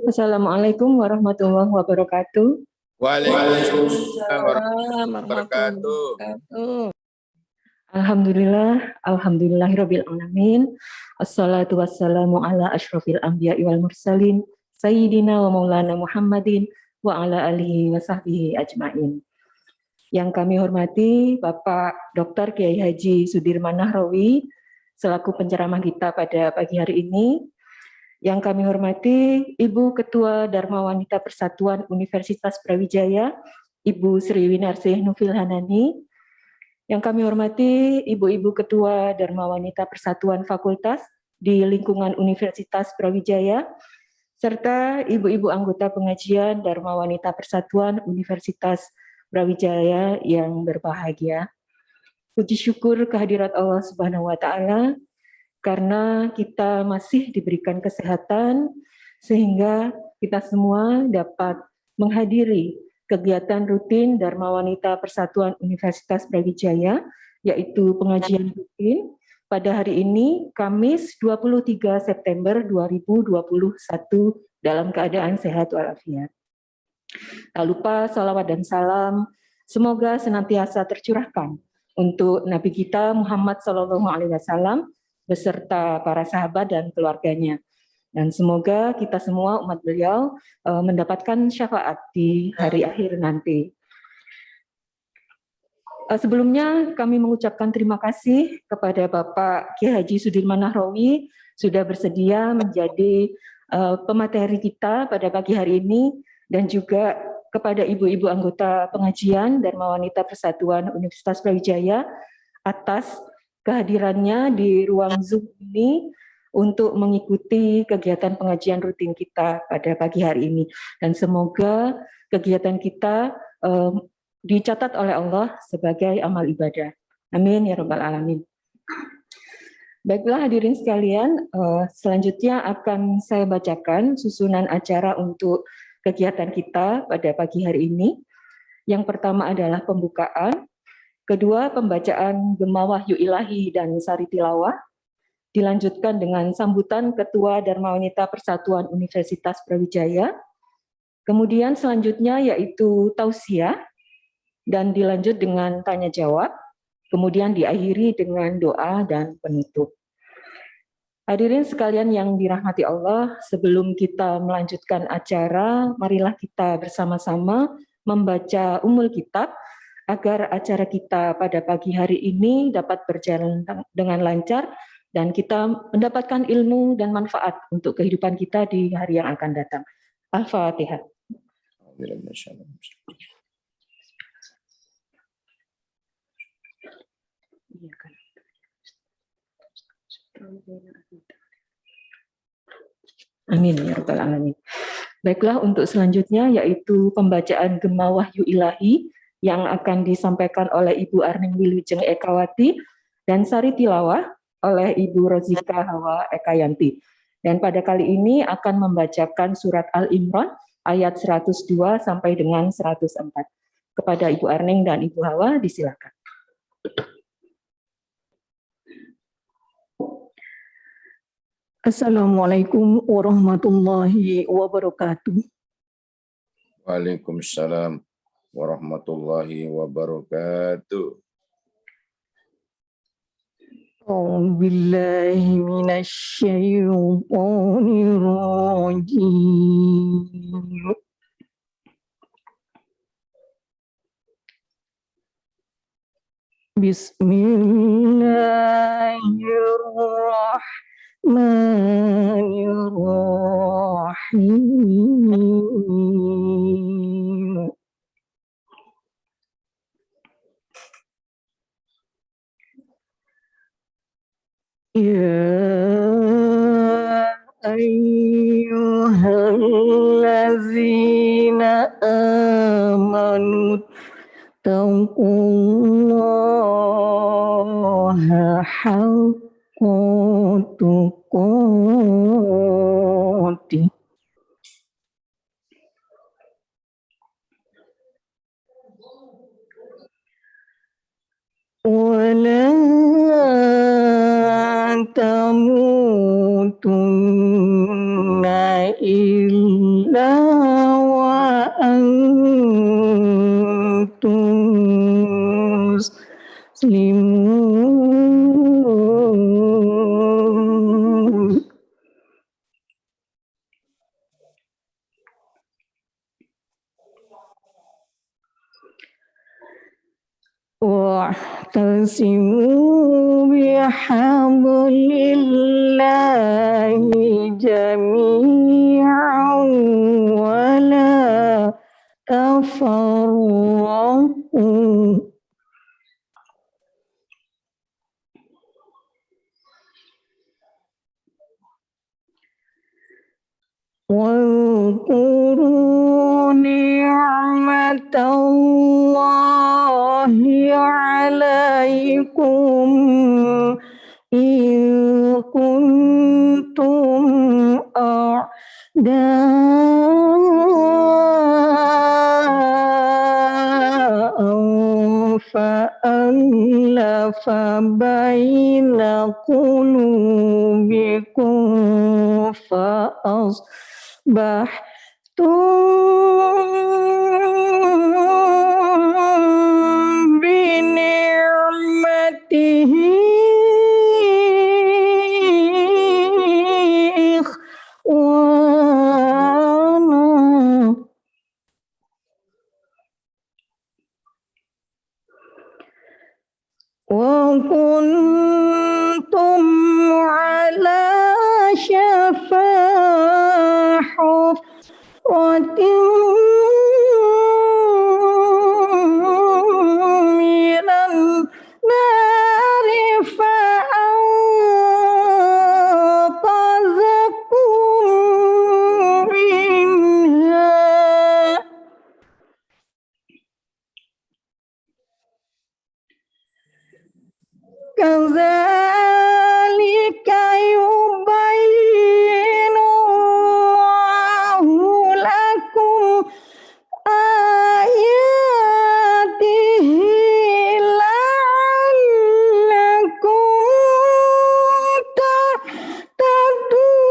Assalamualaikum warahmatullahi wabarakatuh. Waalaikumsalam warahmatullahi wabarakatuh. Alhamdulillahirabbil alamin. Assalatu wassalamu ala asyrofil anbiya'i wal mursalin sayyidina wa maulana Muhammadin wa ala alihi wa sahbihi ajmain. Yang kami hormati Bapak Dr. Kiai Haji Sudirman Nahrawi selaku penceramah kita pada pagi hari ini. Yang kami hormati Ibu Ketua Dharma Wanita Persatuan Universitas Brawijaya, Ibu Sri Winarsih Nufil Hanani. Yang kami hormati Ibu-Ibu Ketua Dharma Wanita Persatuan Fakultas di lingkungan Universitas Brawijaya, serta Ibu-Ibu anggota pengajian Dharma Wanita Persatuan Universitas Brawijaya yang berbahagia. Puji syukur kehadirat Allah Subhanahu wa Ta'ala, karena kita masih diberikan kesehatan sehingga kita semua dapat menghadiri kegiatan rutin Dharma Wanita Persatuan Universitas Brawijaya, yaitu pengajian rutin pada hari ini, Kamis 23 September 2021 dalam keadaan sehat walafiat. Tak lupa salawat dan salam semoga senantiasa tercurahkan untuk Nabi kita Muhammad SAW beserta para sahabat dan keluarganya. Dan semoga kita semua umat beliau mendapatkan syafaat di hari akhir nanti. Sebelumnya kami mengucapkan terima kasih kepada Bapak Kiai Haji Sudirman Nahrawi sudah bersedia menjadi pemateri kita pada pagi hari ini, dan juga kepada ibu-ibu anggota pengajian Dharma Wanita Persatuan Universitas Brawijaya atas kehadirannya di ruang Zoom ini untuk mengikuti kegiatan pengajian rutin kita pada pagi hari ini. Dan semoga kegiatan kita dicatat oleh Allah sebagai amal ibadah. Amin ya rabbal alamin. Baiklah hadirin sekalian, selanjutnya akan saya bacakan susunan acara untuk kegiatan kita pada pagi hari ini. Yang pertama adalah pembukaan, kedua pembacaan Gema Wahyu Ilahi dan Sari Tilawah, dilanjutkan dengan sambutan Ketua Dharma Wanita Persatuan Universitas Brawijaya, kemudian selanjutnya yaitu tausiah, dan dilanjut dengan tanya jawab, kemudian diakhiri dengan doa dan penutup. Hadirin sekalian yang dirahmati Allah, sebelum kita melanjutkan acara, marilah kita bersama-sama membaca Ummul Kitab agar acara kita pada pagi hari ini dapat berjalan dengan lancar dan kita mendapatkan ilmu dan manfaat untuk kehidupan kita di hari yang akan datang. Al-Fatihah. Amin ya rabbal alamin. Baiklah, untuk selanjutnya yaitu pembacaan Gema Wahyu Ilahi yang akan disampaikan oleh Ibu Arning Wilujeng Ekawati dan Sari Tilawah oleh Ibu Rozika Hawa Ekayanti. Dan pada kali ini akan membacakan surat Al-Imran ayat 102 sampai dengan 104. Kepada Ibu Arning dan Ibu Hawa disilakan. Assalamualaikum warahmatullahi wabarakatuh. Waalaikumsalam warahmatullahi wabarakatuh. A'udzubillahi minasyaitonir rajim. Bismillahirrahmanirrahim. Ya ayyuhallazina amanu taqullaha haqqa tuqatih. ولا تموتن إلا وأنتم مسلمون. واعتصموا بحبل الله جميعا ولا تفرقوا. واذكروا نعمة الله عليكم إذ كنتم أعداء فألف بين قلوبكم فأصبحتم بنعمته إخوانا وكنتم على شفا حفرة من النار فأنقذكم منها. كذلك يبين الله لكم آياته لعلكم تهتدون.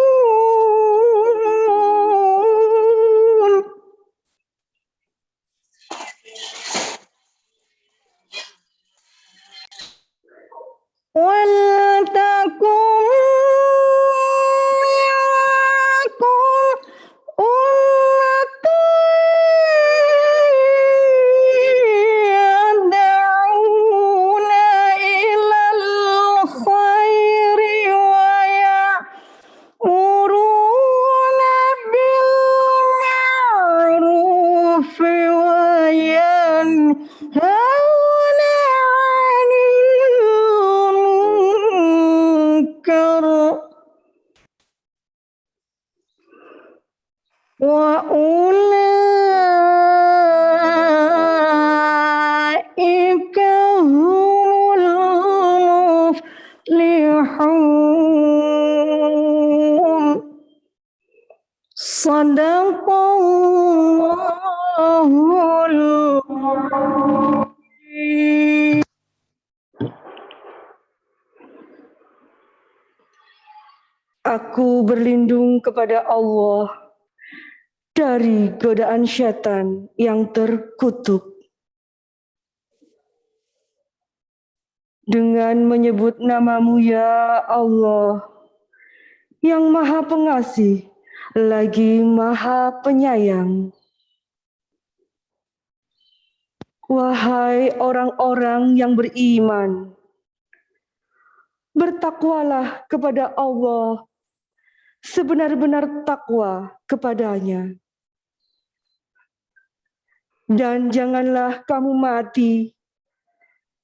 ولتكن منكم أمة يدعون إلى الخير ويأمرون بالمعروف وينهون عن المنكر وأولئك هم المفلحون. صدق الله العظيم. Aku berlindung kepada Allah dari godaan syaitan yang terkutuk. Dengan menyebut nama-Mu ya Allah, yang Maha Pengasih lagi Maha Penyayang. Wahai orang-orang yang beriman, bertakwalah kepada Allah sebenar-benar takwa kepadanya. Dan janganlah kamu mati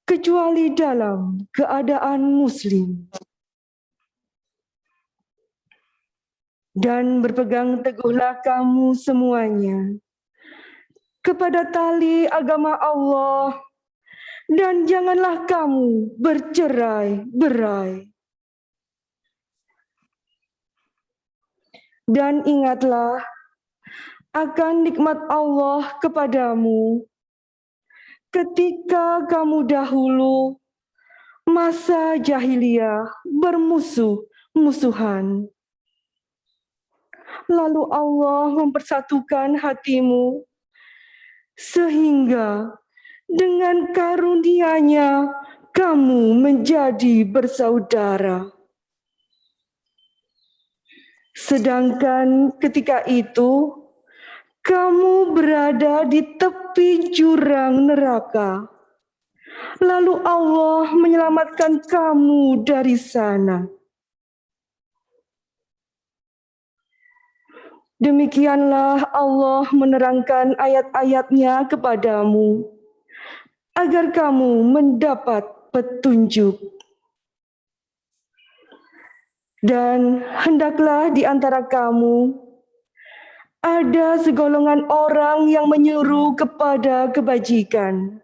kecuali dalam keadaan muslim. Dan berpegang teguhlah kamu semuanya kepada tali agama Allah, dan janganlah kamu bercerai-berai. Dan ingatlah akan nikmat Allah kepadamu ketika kamu dahulu masa jahiliyah bermusuh-musuhan. Lalu Allah mempersatukan hatimu, sehingga dengan karunia-Nya kamu menjadi bersaudara. Sedangkan ketika itu, kamu berada di tepi jurang neraka. Lalu Allah menyelamatkan kamu dari sana. Demikianlah Allah menerangkan ayat-ayat-Nya kepadamu, agar kamu mendapat petunjuk. Dan hendaklah di antara kamu ada segolongan orang yang menyuruh kepada kebajikan,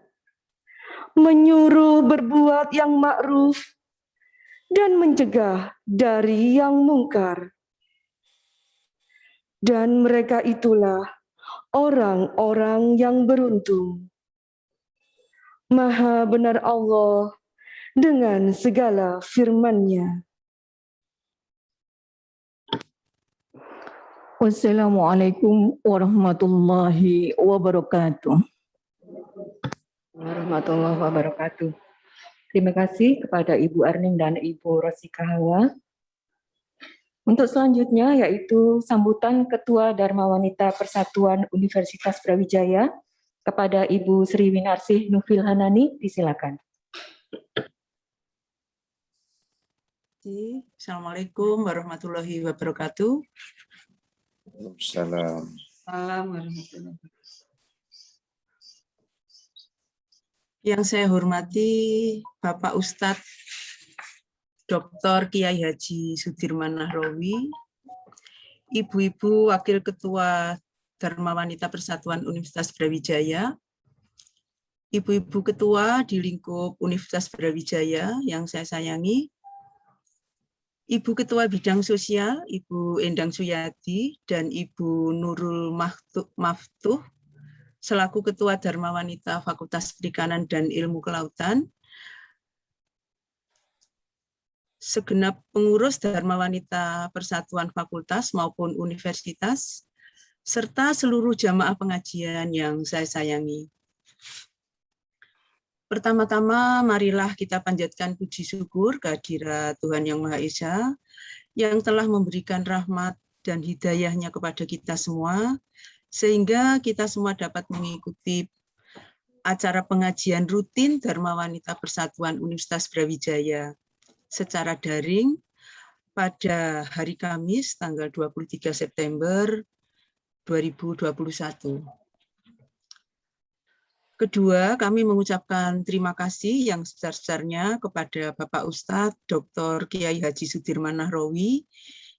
menyuruh berbuat yang ma'ruf, dan mencegah dari yang mungkar. Dan mereka itulah orang-orang yang beruntung. Maha benar Allah dengan segala firman-Nya. Wassalamualaikum warahmatullahi wabarakatuh. Warahmatullahi wabarakatuh. Terima kasih kepada Ibu Erning dan Ibu Rosika Hawa. Untuk selanjutnya yaitu sambutan Ketua Dharma Wanita Persatuan Universitas Brawijaya kepada Ibu Sri Winarsih Nufil Hanani, disilakan. Assalamualaikum warahmatullahi wabarakatuh. Salam. Yang saya hormati Bapak Ustadz Dr. Kiai Haji Sudirman Nahrawi, Ibu-ibu Wakil Ketua Dharma Wanita Persatuan Universitas Brawijaya, Ibu-ibu Ketua di lingkup Universitas Brawijaya yang saya sayangi, Ibu Ketua Bidang Sosial, Ibu Endang Suyati, dan Ibu Nurul Maftuh, selaku Ketua Dharma Wanita Fakultas Perikanan dan Ilmu Kelautan, segenap pengurus Dharma Wanita Persatuan Fakultas maupun Universitas, serta seluruh jamaah pengajian yang saya sayangi. Pertama-tama, marilah kita panjatkan puji syukur kehadirat Tuhan Yang Maha Esa, yang telah memberikan rahmat dan hidayah-Nya kepada kita semua, sehingga kita semua dapat mengikuti acara pengajian rutin Dharma Wanita Persatuan Universitas Brawijaya secara daring pada hari Kamis tanggal 23 September 2021. Kedua, kami mengucapkan terima kasih yang sebesar-besarnya kepada Bapak Ustadz Dr. Kiai Haji Sudirman Nahrawi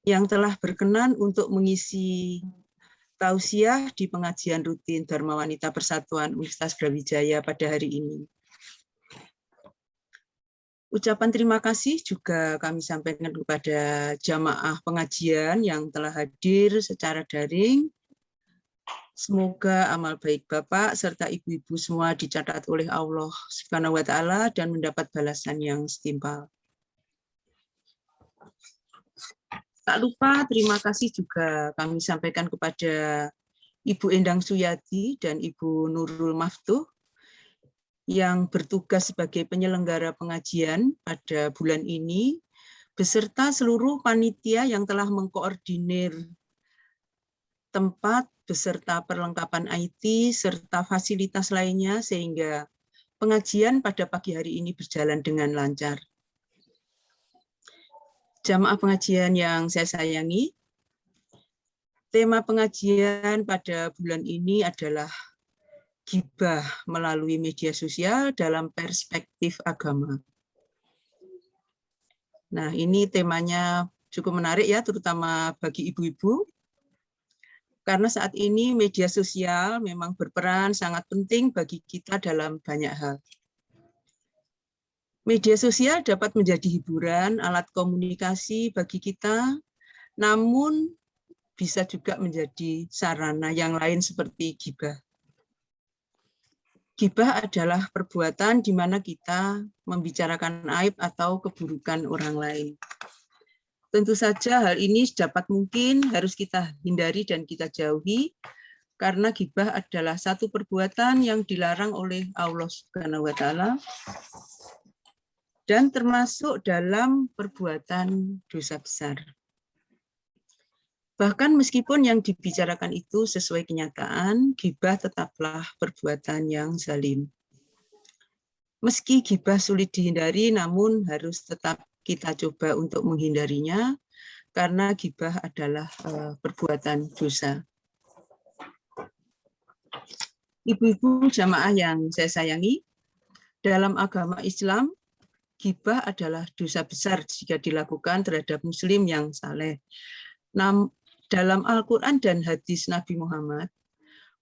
yang telah berkenan untuk mengisi tausiah di pengajian rutin Dharma Wanita Persatuan Universitas Brawijaya pada hari ini. Ucapan terima kasih juga kami sampaikan kepada jamaah pengajian yang telah hadir secara daring. Semoga amal baik Bapak serta Ibu-ibu semua dicatat oleh Allah Subhanahu wa Ta'ala dan mendapat balasan yang setimpal. Tak lupa terima kasih juga kami sampaikan kepada Ibu Endang Suyati dan Ibu Nurul Maftuh yang bertugas sebagai penyelenggara pengajian pada bulan ini, beserta seluruh panitia yang telah mengkoordinir tempat beserta perlengkapan IT serta fasilitas lainnya sehingga pengajian pada pagi hari ini berjalan dengan lancar. Jamaah pengajian yang saya sayangi, tema pengajian pada bulan ini adalah ghibah melalui media sosial dalam perspektif agama. Nah, ini temanya cukup menarik ya, terutama bagi ibu-ibu. Karena saat ini media sosial memang berperan sangat penting bagi kita dalam banyak hal. Media sosial dapat menjadi hiburan, alat komunikasi bagi kita, namun bisa juga menjadi sarana yang lain seperti ghibah. Gibah adalah perbuatan di mana kita membicarakan aib atau keburukan orang lain. Tentu saja hal ini sedapat mungkin harus kita hindari dan kita jauhi, karena gibah adalah satu perbuatan yang dilarang oleh Allah Subhanahu wa Ta'ala dan termasuk dalam perbuatan dosa besar. Bahkan meskipun yang dibicarakan itu sesuai kenyataan, gibah tetaplah perbuatan yang zalim. Meski gibah sulit dihindari, namun harus tetap kita coba untuk menghindarinya, karena gibah adalah perbuatan dosa. Ibu-ibu jamaah yang saya sayangi, dalam agama Islam, gibah adalah dosa besar jika dilakukan terhadap muslim yang saleh. Dalam Al-Quran dan hadis Nabi Muhammad,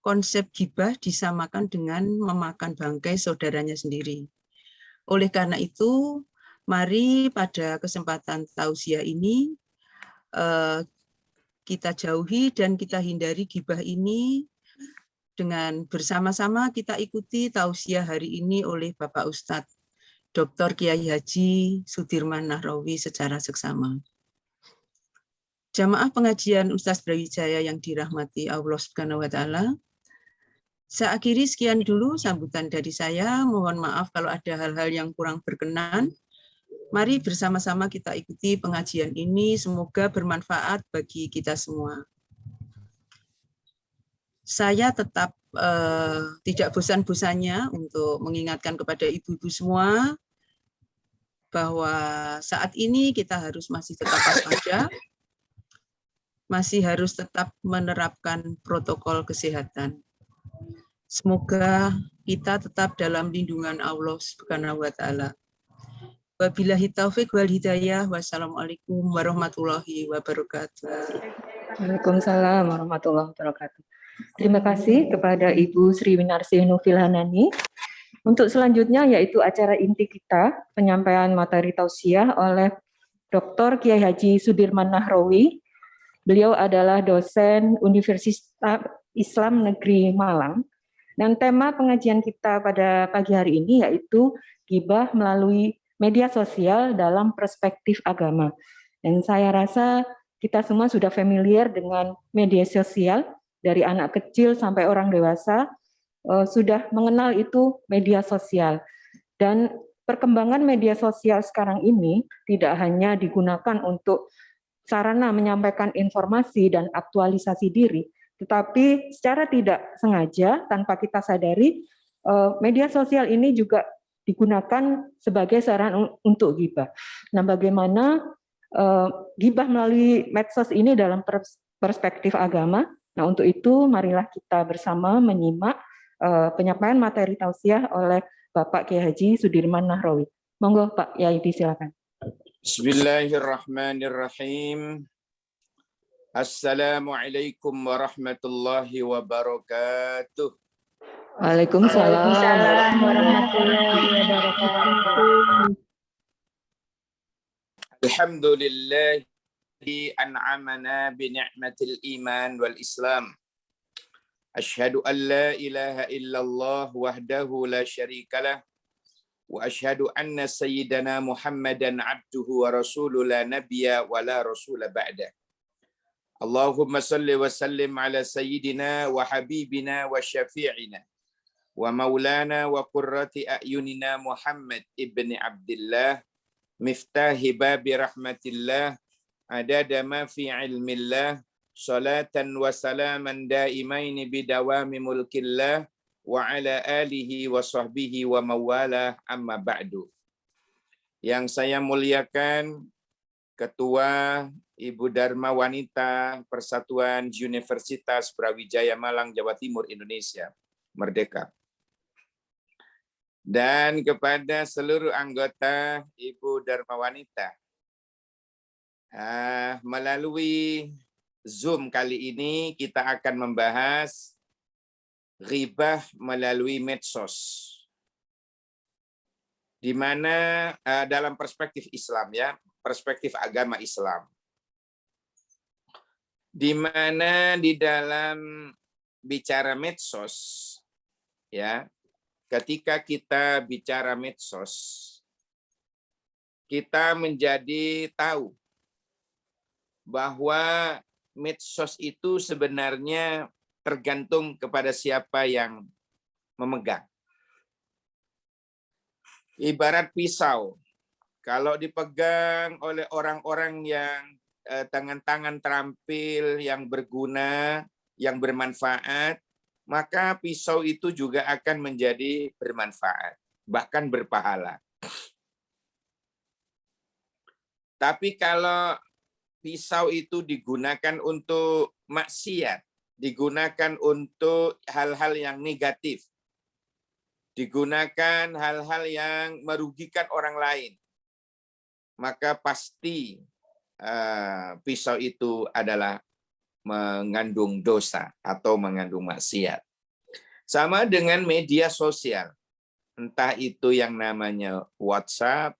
konsep gibah disamakan dengan memakan bangkai saudaranya sendiri. Oleh karena itu, mari pada kesempatan tausiah ini, kita jauhi dan kita hindari gibah ini dengan bersama-sama kita ikuti tausiah hari ini oleh Bapak Ustadz Dr. Kiai Haji Sudirman Nahrawi secara seksama. Jamaah pengajian Ustadz Brawijaya yang dirahmati Allah Subhanahu wa Ta'ala, saya akhiri sekian dulu sambutan dari saya. Mohon maaf kalau ada hal-hal yang kurang berkenan. Mari bersama-sama kita ikuti pengajian ini, semoga bermanfaat bagi kita semua. Saya tetap tidak bosan-bosannya untuk mengingatkan kepada ibu-ibu semua bahwa saat ini kita harus masih tetap waspada, masih harus tetap menerapkan protokol kesehatan. Semoga kita tetap dalam lindungan Allah Subhanahu wa Ta'ala. Wabillahi taufik wal hidayah. Wassalamualaikum warahmatullahi wabarakatuh. Waalaikumsalam warahmatullahi wabarakatuh. Terima kasih kepada Ibu Sri Winarsih Nufilhanani. Untuk selanjutnya yaitu acara inti kita, penyampaian materi tausiah oleh Dr. Kiai Haji Sudirman Nahrawi. Beliau adalah dosen Universitas Islam Negeri Malang. Dan tema pengajian kita pada pagi hari ini yaitu gibah melalui media sosial dalam perspektif agama. Dan saya rasa kita semua sudah familiar dengan media sosial, dari anak kecil sampai orang dewasa, sudah mengenal itu media sosial. Dan perkembangan media sosial sekarang ini tidak hanya digunakan untuk sarana menyampaikan informasi dan aktualisasi diri, tetapi secara tidak sengaja, tanpa kita sadari, media sosial ini juga digunakan sebagai sarana untuk gibah. Nah, bagaimana gibah melalui medsos ini dalam perspektif agama? Nah, untuk itu marilah kita bersama menyimak penyampaian materi tausiah oleh Bapak Kiai Haji Sudirman Nahrawi. Monggo Pak Kiai, silakan. Bismillahirrahmanirrahim. Assalamualaikum warahmatullahi wabarakatuh. Waalaikumsalam warahmatullahi wabarakatuh. Alhamdulillahi an'amana bi ni'matil iman wal islam. Asyhadu an la ilaha illallah wahdahu la syarikalah. Wa asyhadu anna sayyidana Muhammadan abduhu wa rasuluh la nabiyya wa la rasula ba'da. Allahumma salli wa sallim ala sayyidina wa habibina wa syafi'ina wa maulana wa qurrati a'yunina Muhammad ibni Abdillah miftahi babi rahmatillah adada ma fi ilmillah salatan wa salaman daimaini bidawami mulkillah wa ala alihi wa sahbihi wa mawala amma ba'du. Yang saya muliakan Ketua Ibu Dharma Wanita Persatuan Universitas Brawijaya Malang, Jawa Timur, Indonesia, Merdeka. Dan kepada seluruh anggota Ibu Dharma Wanita. Melalui Zoom kali ini kita akan membahas ghibah melalui medsos, di mana dalam perspektif Islam, ya, perspektif agama Islam, di mana di dalam bicara medsos, ya, ketika kita bicara medsos, kita menjadi tahu bahwa medsos itu sebenarnya tergantung kepada siapa yang memegang. Ibarat pisau, kalau dipegang oleh orang-orang yang tangan-tangan terampil, yang berguna, yang bermanfaat, maka pisau itu juga akan menjadi bermanfaat, bahkan berpahala. Tapi kalau pisau itu digunakan untuk maksiat, digunakan untuk hal-hal yang negatif, digunakan hal-hal yang merugikan orang lain, maka pasti pisau itu adalah mengandung dosa atau mengandung maksiat. Sama dengan media sosial, entah itu yang namanya WhatsApp,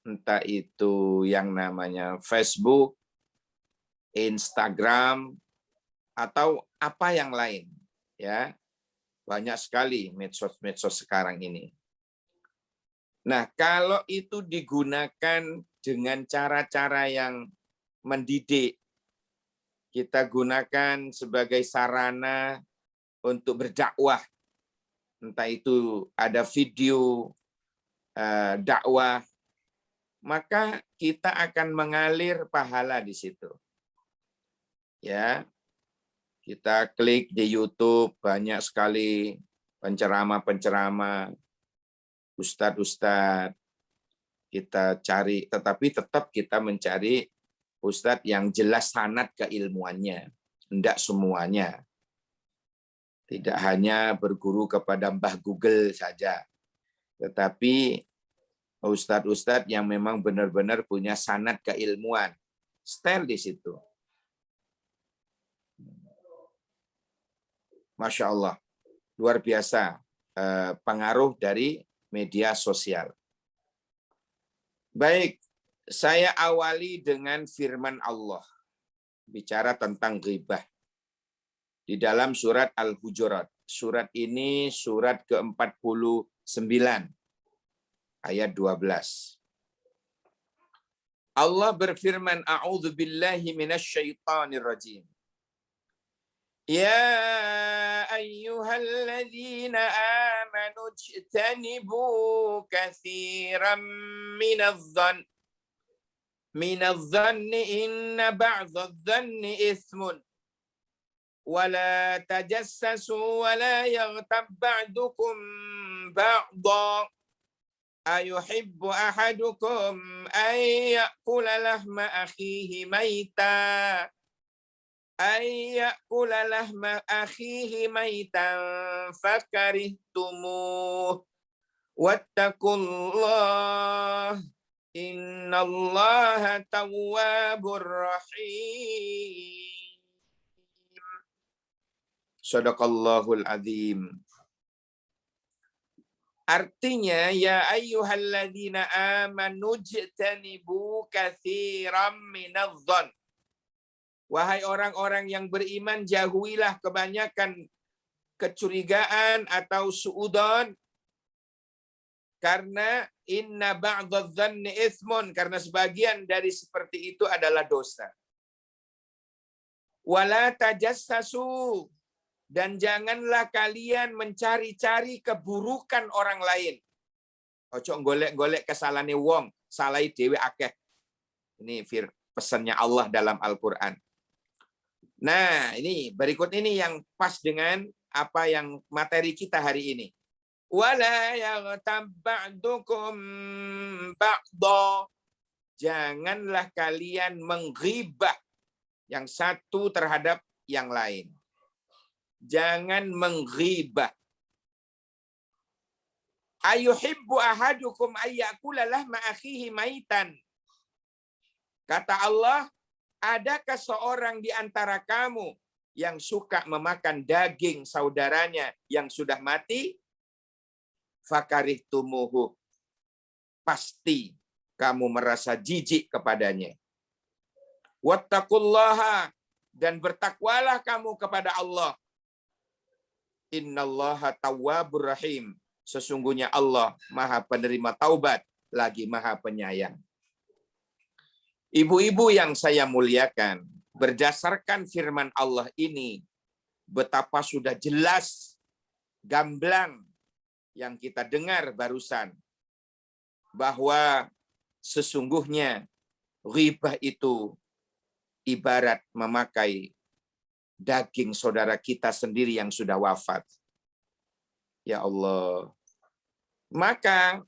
entah itu yang namanya Facebook, Instagram, atau apa yang lain, ya. Banyak sekali medsos-medsos sekarang ini. Nah, kalau itu digunakan dengan cara-cara yang mendidik, kita gunakan sebagai sarana untuk berdakwah, entah itu ada video dakwah, maka kita akan mengalir pahala di situ. Ya, kita klik di YouTube, banyak sekali penceramah-penceramah, ustadz-ustadz, kita cari, tetapi tetap kita mencari ustadz yang jelas sanad keilmuannya, tidak semuanya. Tidak hanya berguru kepada Mbah Google saja, tetapi ustadz-ustadz yang memang benar-benar punya sanad keilmuan, style di situ. Masya Allah, luar biasa pengaruh dari media sosial. Baik, saya awali dengan firman Allah, bicara tentang ghibah. Di dalam surat Al-Hujurat. Surat ini surat ke-49, ayat 12. Allah berfirman, A'udzu billahi minasyaitonir rajim. Ya ayyuhalladzina amanu ijtanibu katsiran minadh-dhanni inna ba'dadh-dhanni ithmun wala tajassasu wala yaghtab ba'dukum ba'dha ayuhibbu ahadukum an ya'kula lahma akhihi maita fakarihtumuh wattaqullah innallaha tawwabur rahim. Shadaqallahul azim. Artinya, ya ayyuhalladzina amanu jtanibu katsiran minadh-dhann. Wahai orang-orang yang beriman, jauhilah kebanyakan kecurigaan atau suudzon, karena inna ba'dadh-dhanni itsmun, karena sebagian dari seperti itu adalah dosa. Wala tajassasu, dan janganlah kalian mencari-cari keburukan orang lain. Ojo golek-golek kesalahane wong, salahi dhewe akeh. Ini pesannya Allah dalam Al-Qur'an. Nah, ini berikut ini yang pas dengan apa yang materi kita hari ini. Wala yaghtab ba'dukum ba'dha. Janganlah kalian menghibah yang satu terhadap yang lain. Jangan menghibah. Ayuhibbu ahadukum ayyakula lahma akhihi maitan. Kata Allah, adakah seorang di antara kamu yang suka memakan daging saudaranya yang sudah mati? Fakarihtumuhu. Pasti kamu merasa jijik kepadanya. Wattaqullaha, dan bertakwalah kamu kepada Allah. Innallaha tawwabur rahim. Sesungguhnya Allah Maha Penerima Taubat, lagi Maha Penyayang. Ibu-ibu yang saya muliakan, berdasarkan firman Allah ini, betapa sudah jelas, gamblang yang kita dengar barusan, bahwa sesungguhnya ghibah itu ibarat memakai daging saudara kita sendiri yang sudah wafat. Ya Allah. Maka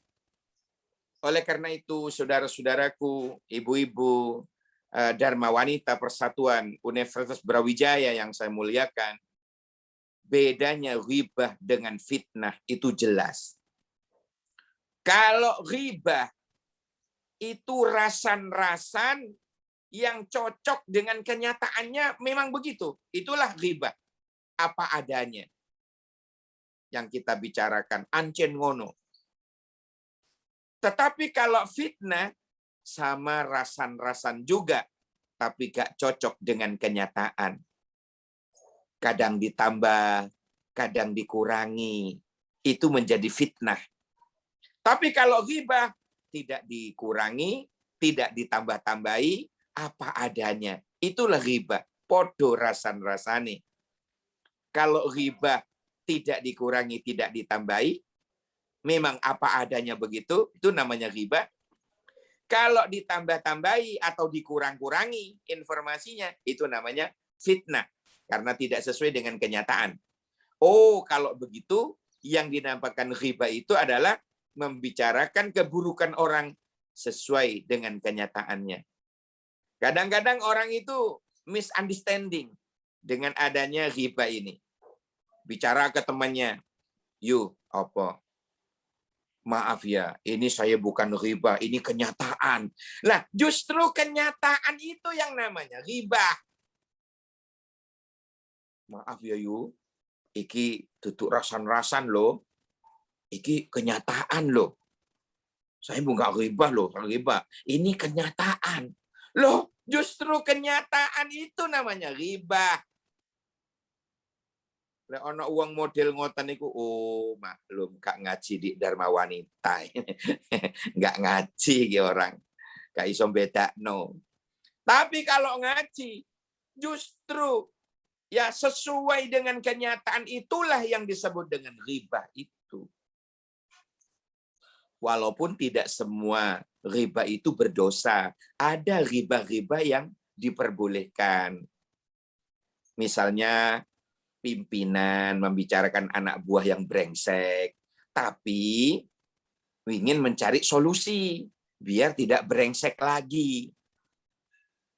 oleh karena itu, saudara-saudaraku, ibu-ibu, Dharma Wanita Persatuan Universitas Brawijaya yang saya muliakan, bedanya ghibah dengan fitnah itu jelas. Kalau ghibah itu rasan-rasan yang cocok dengan kenyataannya memang begitu. Itulah ghibah. Apa adanya. Yang kita bicarakan, ancen ngono. Tetapi kalau fitnah, sama rasan-rasan juga, tapi gak cocok dengan kenyataan. Kadang ditambah, kadang dikurangi. Itu menjadi fitnah. Tapi kalau ghibah, tidak dikurangi, tidak ditambah-tambahi, apa adanya. Itulah ghibah. Podo rasan-rasane. Kalau ghibah tidak dikurangi, tidak ditambahi, memang apa adanya begitu, itu namanya ghibah. Kalau ditambah-tambahi atau dikurang-kurangi informasinya, itu namanya fitnah. Karena tidak sesuai dengan kenyataan. Oh, kalau begitu, yang dinamakan ghibah itu adalah membicarakan keburukan orang sesuai dengan kenyataannya. Kadang-kadang orang itu misunderstanding dengan adanya ghibah ini. Bicara ke temannya, yuk, apa? Maaf ya, ini saya bukan ghibah, ini kenyataan. Nah, justru kenyataan itu yang namanya ghibah. Maaf ya, yuk, iki duduk rasan-rasan loh. Iki kenyataan loh. Saya bukan ghibah loh, ghibah. Ini kenyataan. Loh, justru kenyataan itu namanya ghibah. Lek ana uang model ngoten niku, oh maklum gak ngaji di Dharma Wanita. Gak ngaji ki orang. Gak iso bedakno. Tapi kalau ngaji justru ya sesuai dengan kenyataan itulah yang disebut dengan ghibah itu. Walaupun tidak semua ghibah itu berdosa, ada ghibah-ghibah yang diperbolehkan. Misalnya pimpinan membicarakan anak buah yang brengsek, tapi ingin mencari solusi biar tidak brengsek lagi.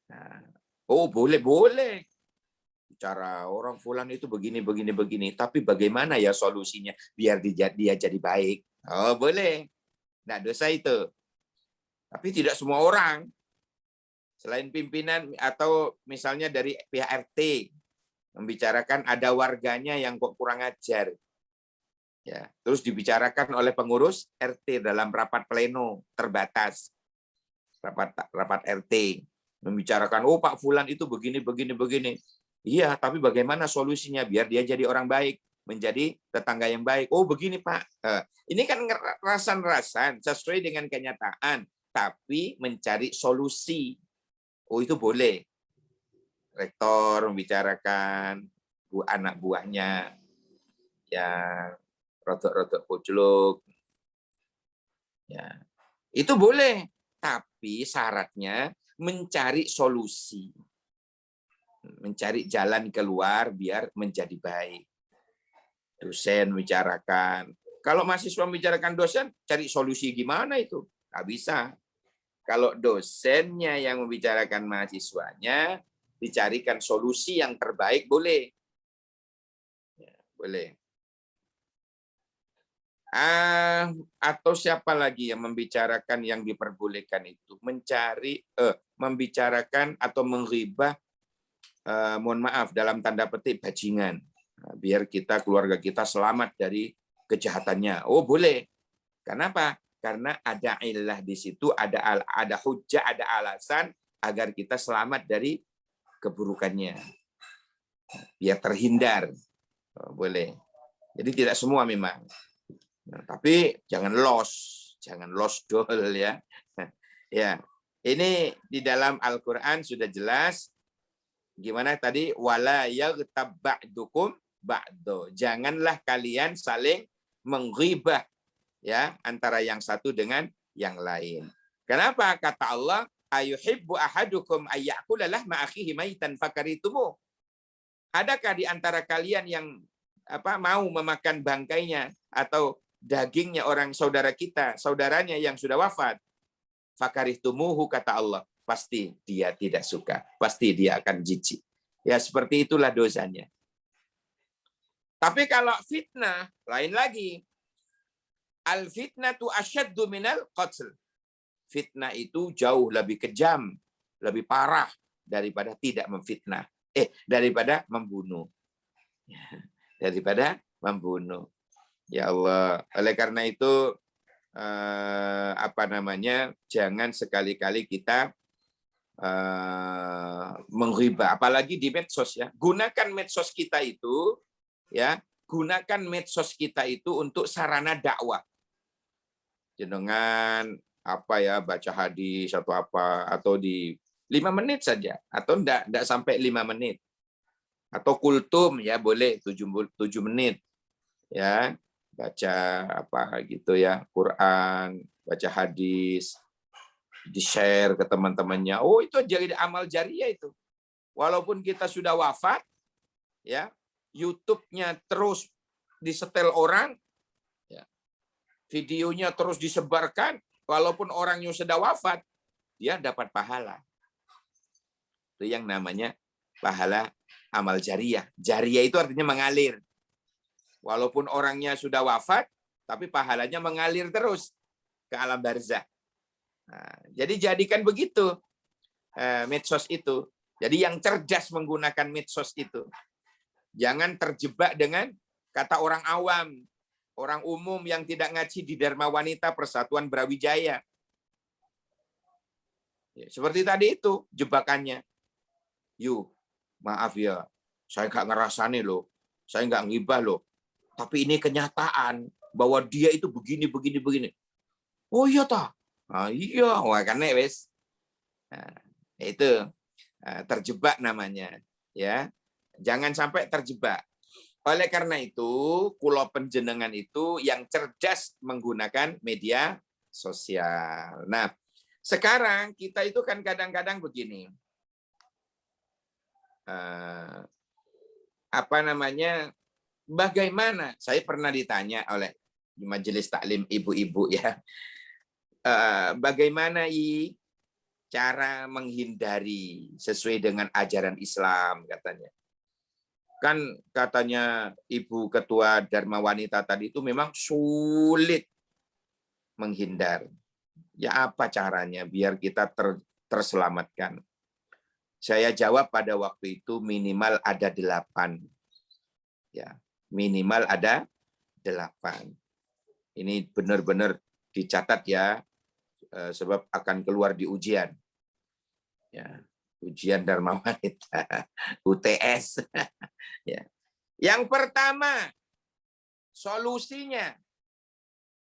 Nah, oh boleh. Bicara orang fulan itu begini, tapi bagaimana ya solusinya biar dia jadi baik? Oh boleh, nggak dosa itu. Tapi tidak semua orang. Selain pimpinan atau misalnya dari pihak RT, membicarakan ada warganya yang kok kurang ajar. Ya, terus dibicarakan oleh pengurus RT dalam rapat pleno terbatas. Rapat RT membicarakan, oh Pak Fulan itu begini. Iya, tapi bagaimana solusinya biar dia jadi orang baik, menjadi tetangga yang baik. Oh begini Pak. Ini kan rasan-rasan sesuai dengan kenyataan, tapi mencari solusi. Oh itu boleh. Rektor membicarakan anak buahnya yang rotok-rotok pojlok, ya itu boleh, tapi syaratnya mencari solusi, mencari jalan keluar biar menjadi baik. Dosen membicarakan, kalau mahasiswa membicarakan dosen, cari solusi gimana itu? Nggak bisa. Kalau dosennya yang membicarakan mahasiswanya, dicarikan solusi yang terbaik, boleh. Ya, boleh. Atau siapa lagi yang membicarakan yang diperbolehkan itu? Membicarakan atau menghibah, mohon maaf, dalam tanda petik bajingan. Nah, biar kita, keluarga kita selamat dari kejahatannya. Oh boleh. Kenapa? Karena ada illah di situ, ada hujah, ada alasan agar kita selamat dari keburukannya, biar terhindar. Boleh. Jadi tidak semua memang. Nah, tapi jangan lost dol ya. Ya, ini di dalam Al-Quran sudah jelas. Gimana tadi? Wala yaghtab ba'dukum ba'do. Janganlah kalian saling menghibah ya antara yang satu dengan yang lain. Kenapa? Kata Allah, ayuhibbu ahadukum ayyakula lahma akhihi maitan fakaritumu. Adakah di antara kalian yang mau memakan bangkainya atau dagingnya orang saudara kita, saudaranya yang sudah wafat? Fakarihtumuhu, kata Allah, pasti dia tidak suka, pasti dia akan jijik. Ya seperti itulah dosanya. Tapi kalau fitnah, lain lagi. Al-fitnatu asyaddu minal qatl. Fitnah itu jauh lebih kejam, lebih parah daripada tidak memfitnah. Daripada membunuh. Daripada membunuh. Ya Allah, oleh karena itu jangan sekali-kali kita menghibah, apalagi di medsos ya. Gunakan medsos kita itu untuk sarana dakwah. Jenengan baca hadis atau di 5 menit saja, atau enggak sampai 5 menit. Atau kultum ya boleh 7 menit. Ya, baca Quran, baca hadis, di-share ke teman-temannya. Oh, itu jadi amal jariah itu. Walaupun kita sudah wafat, ya, YouTube-nya terus disetel orang, ya, videonya terus disebarkan, walaupun orangnya sudah wafat, dia dapat pahala. Itu yang namanya pahala amal jariah. Jariah itu artinya mengalir. Walaupun orangnya sudah wafat, tapi pahalanya mengalir terus ke alam barzah. Nah, jadi jadikan begitu medsos itu. Jadi yang cerdas menggunakan medsos itu. Jangan terjebak dengan kata orang awam, orang umum yang tidak ngaji di Dharma Wanita Persatuan Brawijaya. Ya, seperti tadi itu jebakannya. Maaf ya, saya nggak ngerasani loh, saya nggak ngibah loh. Tapi ini kenyataan bahwa dia itu begini. Oh iya toh? Oh iya, wah karena wes. Nah, itu terjebak namanya, ya. Jangan sampai terjebak. Oleh karena itu, kula panjenengan itu yang cerdas menggunakan media sosial. Nah, sekarang kita itu kan kadang-kadang begini. Bagaimana? Saya pernah ditanya oleh majelis taklim ibu-ibu ya. Bagaimana cara menghindari sesuai dengan ajaran Islam katanya. Kan katanya Ibu Ketua Dharma Wanita tadi itu memang sulit menghindar. Ya apa caranya biar kita terselamatkan? Saya jawab pada waktu itu minimal ada 8. Ya, minimal ada 8. Ini benar-benar dicatat ya, sebab akan keluar di ujian. Ya, ujian Dharma Wanita, UTS. Ya. Yang pertama, solusinya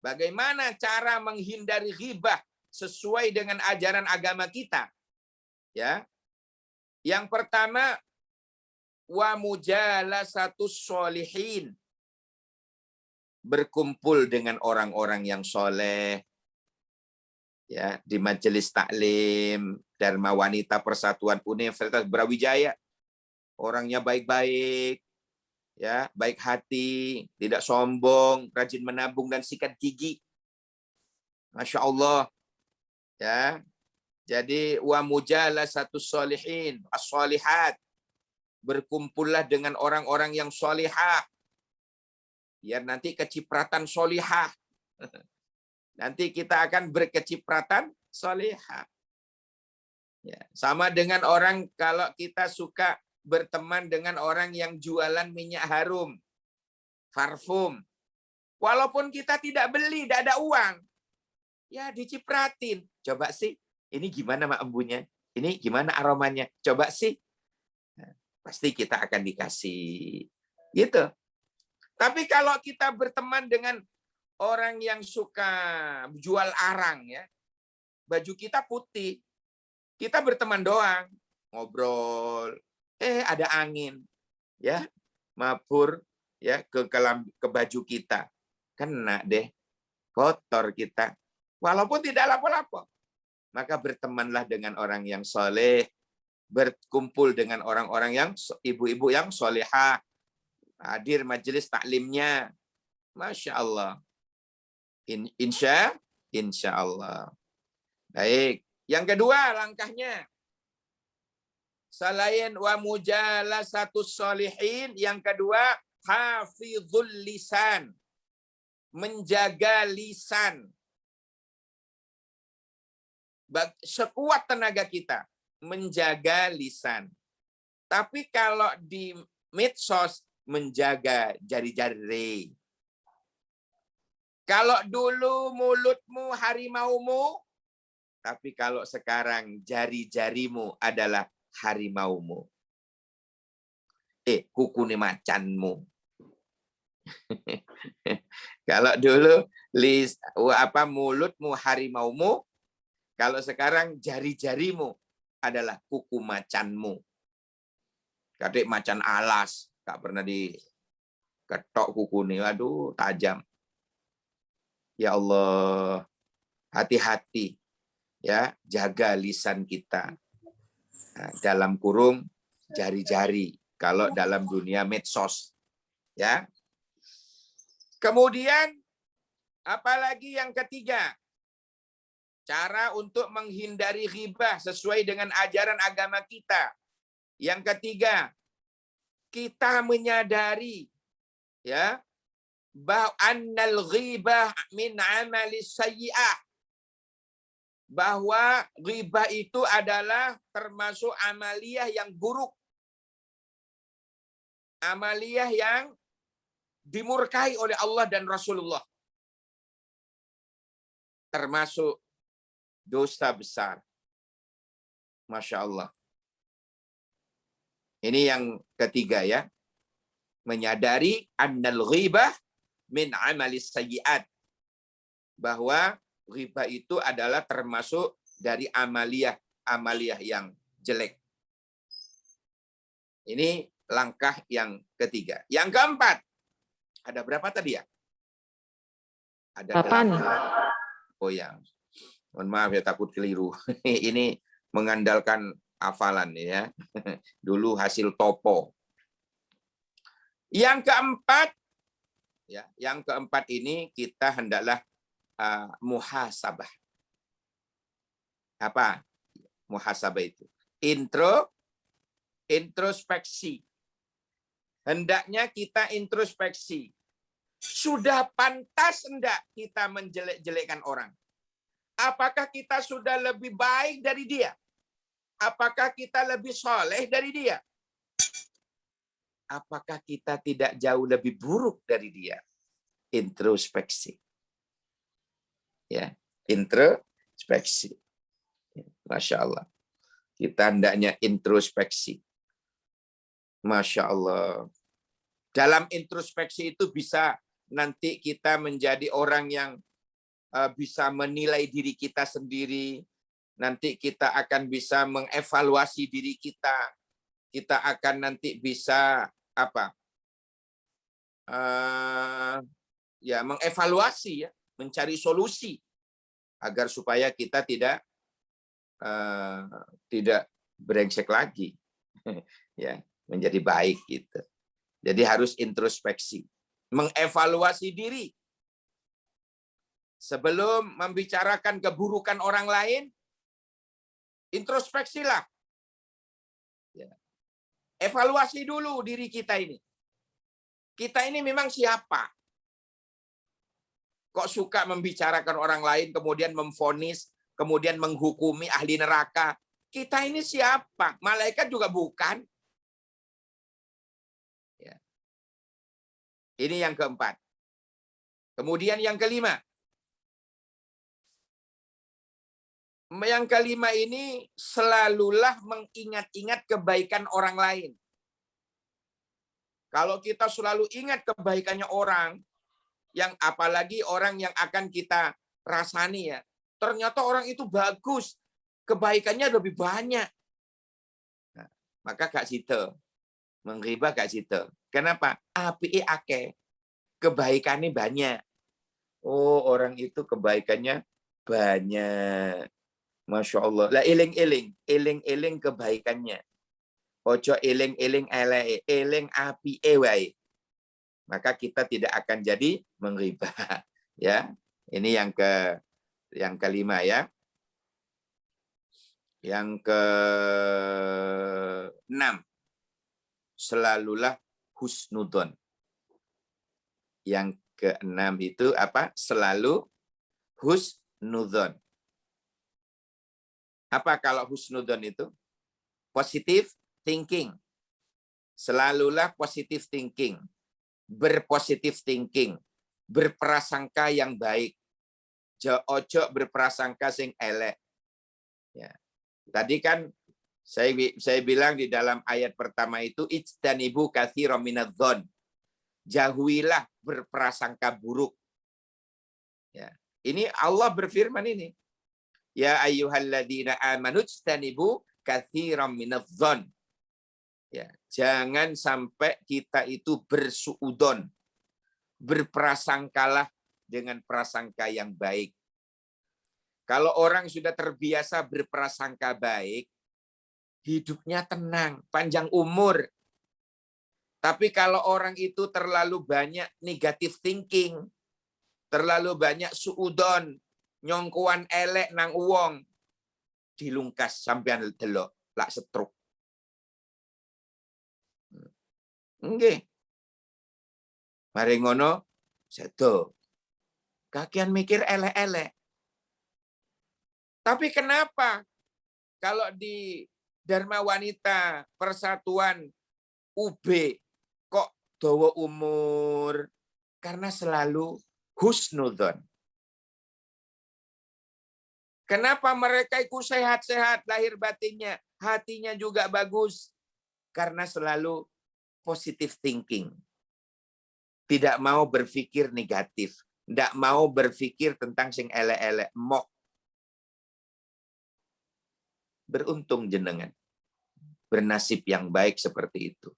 bagaimana cara menghindari ghibah sesuai dengan ajaran agama kita. Ya. Yang pertama, wa mujalasatus sholihin. Berkumpul dengan orang-orang yang soleh, ya, di majelis taklim Dharma Wanita Persatuan Universitas Brawijaya. Orangnya baik-baik, ya, baik hati, tidak sombong, rajin menabung dan sikat gigi. Masya Allah, ya. Jadi wa mujalasatus sholihin, as-sholihat. Berkumpullah dengan orang-orang yang sholihah. Biar nanti kecipratan sholihah. Nanti kita akan berkecipratan sholihah. Ya, sama dengan orang kalau kita suka berteman dengan orang yang jualan minyak harum, parfum. Walaupun kita tidak beli, tidak ada uang. Ya dicipratin. Coba sih, ini gimana mak embunya? Ini gimana aromanya? Coba sih. Nah, pasti kita akan dikasih. Gitu. Tapi kalau kita berteman dengan orang yang suka jual arang ya, baju kita putih, kita berteman doang, ngobrol, ada angin, ya, mabur ya ke baju kita, kena deh, kotor kita, walaupun tidak lapo-lapo. Maka bertemanlah dengan orang yang soleh, berkumpul dengan orang-orang yang ibu-ibu yang solehah, hadir majelis taklimnya, masya Allah, insya Allah. Baik, yang kedua langkahnya, selain wa mujalasatus sholihin, yang kedua hafizul lisan, menjaga lisan. Sekuat tenaga kita menjaga lisan. Tapi kalau di medsos menjaga jari-jari. Kalau dulu mulutmu harimaumu, tapi kalau sekarang jari-jarimu adalah harimaumu. Kuku macanmu. Kalau dulu mulutmu harimaumu, kalau sekarang jari-jarimu adalah kuku macanmu. Kadek macan alas, gak pernah diketok kuku nih, waduh tajam. Ya Allah, hati-hati ya, jaga lisan kita. Nah, dalam kurung jari-jari kalau dalam dunia medsos ya. Kemudian apalagi yang ketiga, cara untuk menghindari ghibah sesuai dengan ajaran agama kita. Yang ketiga, kita menyadari ya bahwa annal ghibah min amali sayyi'ah, bahwa ghibah itu adalah termasuk amaliyah yang buruk. Amaliyah yang dimurkai oleh Allah dan Rasulullah. Termasuk dosa besar. Masya Allah. Ini yang ketiga ya. Menyadari annal ghibah min amalis sayyi'at. Bahwa ghibah itu adalah termasuk dari amaliyah yang jelek. Ini langkah yang ketiga. Yang keempat. Ada berapa tadi ya? Ada 8. Oh ya. Mohon maaf ya, takut keliru. Ini mengandalkan hafalan ya. Dulu hasil topo. Yang keempat ya, yang keempat ini kita hendaklah muhasabah. Apa? Muhasabah itu introspeksi. Hendaknya kita introspeksi. Sudah pantas enggak kita menjelek-jelekkan orang? Apakah kita sudah lebih baik dari dia? Apakah kita lebih soleh dari dia? Apakah kita tidak jauh lebih buruk dari dia? Introspeksi. Ya, introspeksi. Masya Allah. Kita hendaknya introspeksi. Masya Allah. Dalam introspeksi itu bisa nanti kita menjadi orang yang bisa menilai diri kita sendiri. Nanti kita akan bisa mengevaluasi diri kita. Kita akan nanti bisa mengevaluasi ya, mencari solusi agar supaya kita tidak brengsek lagi. Ya, menjadi baik gitu. Jadi harus introspeksi, mengevaluasi diri. Sebelum membicarakan keburukan orang lain, introspeksilah. Ya. Evaluasi dulu diri kita ini. Kita ini memang siapa? Kok suka membicarakan orang lain, kemudian memvonis, kemudian menghukumi ahli neraka? Kita ini siapa? Malaikat juga bukan. Ya. Ini yang keempat. Kemudian yang kelima. Yang kelima ini selalulah mengingat-ingat kebaikan orang lain. Kalau kita selalu ingat kebaikannya orang, Yang apalagi orang yang akan kita rasani ya. Ternyata orang itu bagus. Kebaikannya lebih banyak. Nah, maka gak situ. Menghibah gak situ. Kenapa? Apike akeh. Kebaikannya banyak. Oh, orang itu kebaikannya banyak. Masya Allah. Lah eling-eling. Eling-eling kebaikannya. Ojo eling-eling eleke. Eling apike wae. Maka kita tidak akan jadi menghibah. Ya, ini yang kelima ya. Yang keenam, selalulah husnudon. Yang keenam itu apa? Selalu husnudon. Apa kalau husnudon itu? Positive thinking. Selalulah positive thinking. Berpositif thinking. Berprasangka yang baik. Ojo berprasangka sing elek. Ya. Tadi kan saya bilang di dalam ayat pertama itu ijtanibu katsiran minadh-dhon. Jauhilah berprasangka buruk. Ya. Ini Allah berfirman ini. Ya ayyuhalladzina amanu ijtanibu katsiran minadh-dhon. Ya, jangan sampai kita itu bersuudon. Berprasangkalah dengan prasangka yang baik. Kalau orang sudah terbiasa berprasangka baik, hidupnya tenang, panjang umur. Tapi kalau orang itu terlalu banyak negative thinking, terlalu banyak suudon, nyongkuan elek nang uwong, dilungkas sampean delok, lak setruk. Nggih. Mari ngono, sedo. Kakian mikir elek-elek. Tapi kenapa kalau di Dharma Wanita Persatuan UB kok dawa umur? Karena selalu husnudzon. Kenapa mereka itu sehat-sehat lahir batinnya, hatinya juga bagus? Karena selalu positive thinking. Tidak mau berpikir negatif, tidak mau berpikir tentang sing elek-elek, mok. Beruntung jenengan. Bernasib yang baik seperti itu.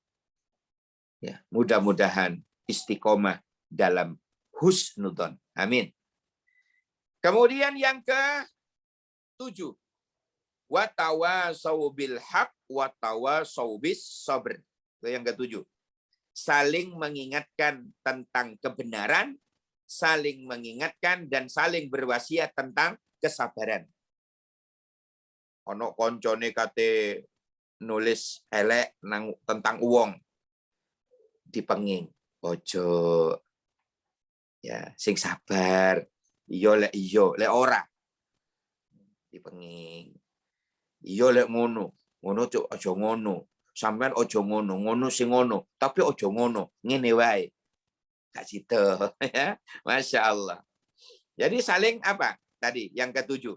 Ya, mudah-mudahan istiqomah dalam husnudzon. Amin. Kemudian yang ke-7. Wa tawasau bil haq wa tawasau bis sabr. Itu yang ke-7. Saling mengingatkan tentang kebenaran, saling mengingatkan dan saling berwasiat tentang kesabaran. Ono koncone kate nulis elek tentang uang dipenging ojo ya sing sabar iyo lek ora dipenging iyo lek ngono cuk ojo ngono sampean ojo ngono sing ngono tapi ojo ngono ngene wae gak situ ya Masya Allah. Jadi saling apa tadi yang ke-7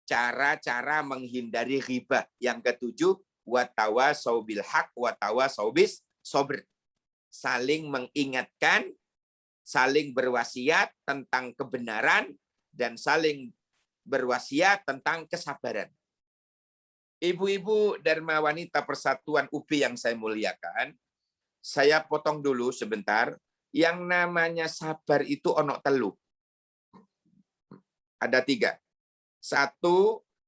cara-cara menghindari ghibah. Yang ke-7 wa tawasau bil haq wa tawasau bis sabr. Saling mengingatkan, saling berwasiat tentang kebenaran dan saling berwasiat tentang kesabaran. Ibu-ibu Dharma Wanita Persatuan UB yang saya muliakan, saya potong dulu sebentar. Yang namanya sabar itu ono telu. Ada 3. 1,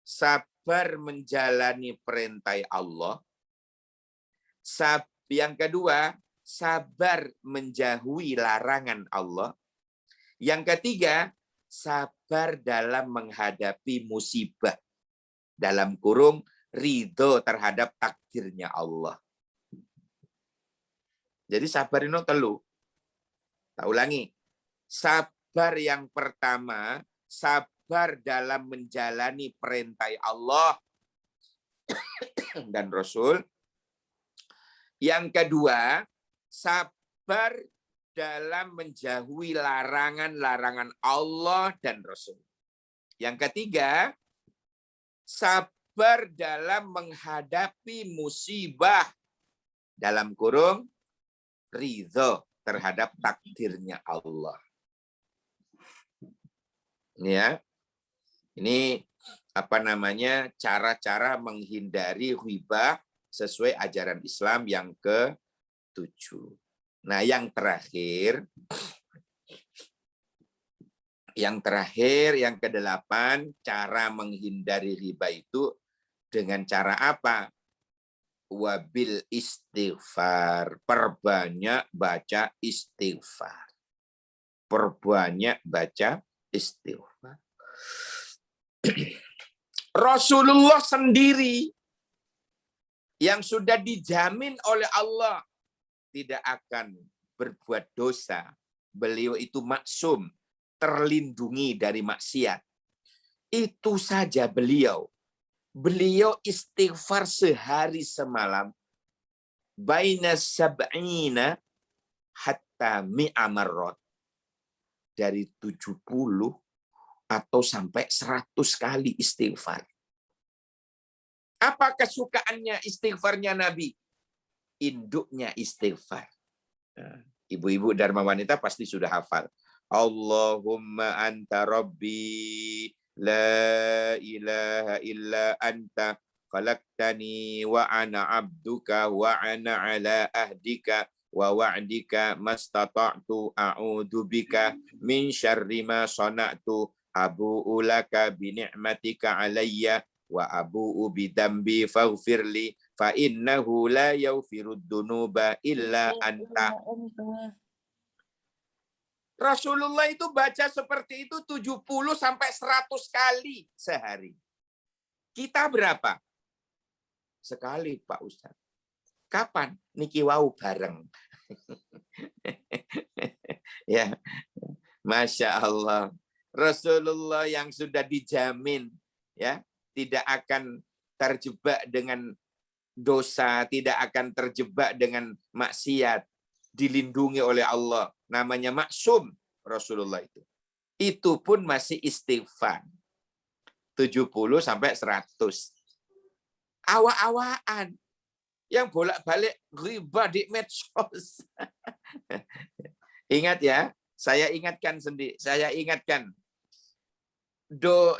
sabar menjalani perintah Allah. Yang kedua, sabar menjauhi larangan Allah. Yang ketiga, sabar dalam menghadapi musibah. Dalam kurung, ridho terhadap takdirnya Allah. Jadi sabar itu telu. Tak ulangi. Sabar yang pertama, sabar dalam menjalani perintah Allah dan Rasul. Yang kedua, sabar dalam menjauhi larangan-larangan Allah dan Rasul. Yang ketiga, sabar dalam menghadapi musibah. Dalam kurung, ridho terhadap takdirnya Allah. Ya, ini apa namanya cara-cara menghindari ghibah sesuai ajaran Islam yang ke-7. Nah, yang terakhir, yang ke-8, cara menghindari ghibah itu dengan cara apa? Wabil istighfar, perbanyak baca istighfar. Perbanyak baca istighfar. Rasulullah sendiri yang sudah dijamin oleh Allah tidak akan berbuat dosa. Beliau itu maksum, terlindungi dari maksiat. Itu saja beliau istighfar sehari semalam baina sab'ina hatta mi'a marrat, dari 70 atau sampai 100 kali istighfar. Apa kesukaannya istighfarnya Nabi? Induknya istighfar. Ibu-ibu Dharma Wanita pasti sudah hafal. Allahumma anta rabbi la ilaha illa anta khalaqtani wa ana abduka wa ana ala ahdika wa wa'dika mastata'tu a'udzu bika min syarri ma sana'tu abu'u laka bi ni'matika alayya wa abu'u bi dzambi faghfirli fa innahu la yaghfirud dzunuba illa anta. Rasulullah itu baca seperti itu 70 sampai 100 kali sehari. Kita berapa? Sekali, Pak Ustadz. Kapan? Niki wau bareng. Ya, Masya Allah. Rasulullah yang sudah dijamin ya tidak akan terjebak dengan dosa, tidak akan terjebak dengan maksiat, dilindungi oleh Allah. Namanya maksum Rasulullah itu. Itu pun masih istighfar. 70 sampai 100. Awak-awakan yang bolak-balik ghibah di medsos. Ingat ya, saya ingatkan sendiri, saya ingatkan.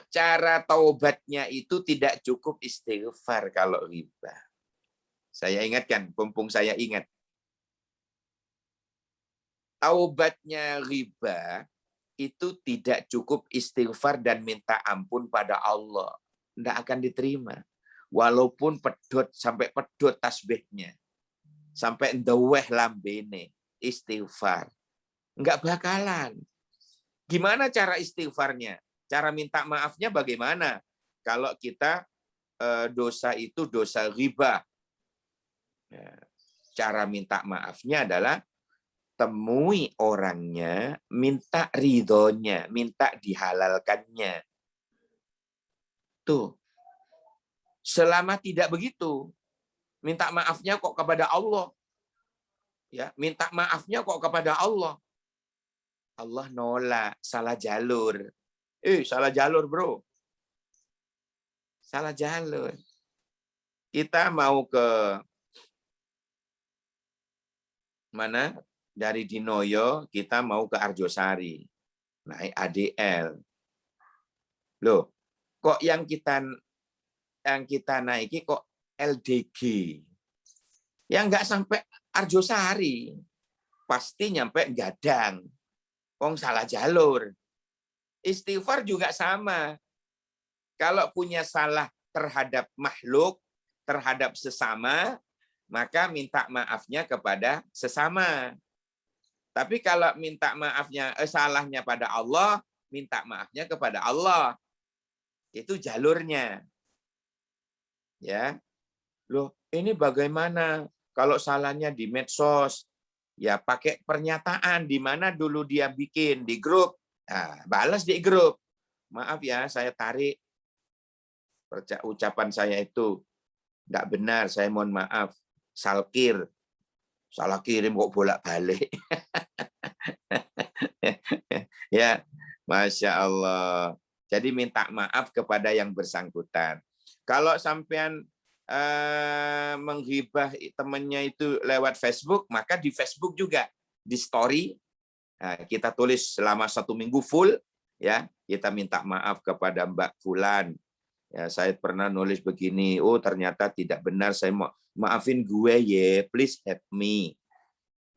Cara taubatnya itu tidak cukup istighfar kalau ghibah. Saya ingatkan, mumpung saya ingat. Taubatnya ghibah itu tidak cukup istighfar dan minta ampun pada Allah. Tidak akan diterima. Walaupun pedot sampai pedot tasbihnya. Sampai ndeweh lambene istighfar. Enggak bakalan. Gimana cara istighfarnya? Cara minta maafnya bagaimana? Kalau kita dosa itu dosa ghibah. Cara minta maafnya adalah temui orangnya, minta ridhonya, minta dihalalkannya. Tuh. Selama tidak begitu, minta maafnya kok kepada Allah. Ya, minta maafnya kok kepada Allah. Allah nolak, salah jalur. Salah jalur, bro. Salah jalur. Kita mau ke mana? Dari Dinoyo kita mau ke Arjosari, naik ADL. Loh, kok yang kita naiki kok LDG? Yang nggak sampai Arjosari, pasti nyampe Gadang. Wong salah jalur. Istighfar juga sama. Kalau punya salah terhadap makhluk, terhadap sesama, maka minta maafnya kepada sesama. Tapi kalau minta maafnya salahnya pada Allah, minta maafnya kepada Allah. Itu jalurnya. Ya. Loh, ini bagaimana kalau salahnya di medsos? Ya pakai pernyataan di mana dulu dia bikin di grup. Nah, balas di grup. Maaf ya, saya tarik ucapan saya itu enggak benar, saya mohon maaf. Salkir. Salah kirim kok bolak-balik. Ya, Masya Allah. Jadi minta maaf kepada yang bersangkutan. Kalau sampean menghibah temannya itu lewat Facebook, maka di Facebook juga di story, kita tulis selama 1 minggu full, ya, kita minta maaf kepada Mbak Fulan. Ya, saya pernah nulis begini, oh ternyata tidak benar, saya mau maafin gue ya, please help me.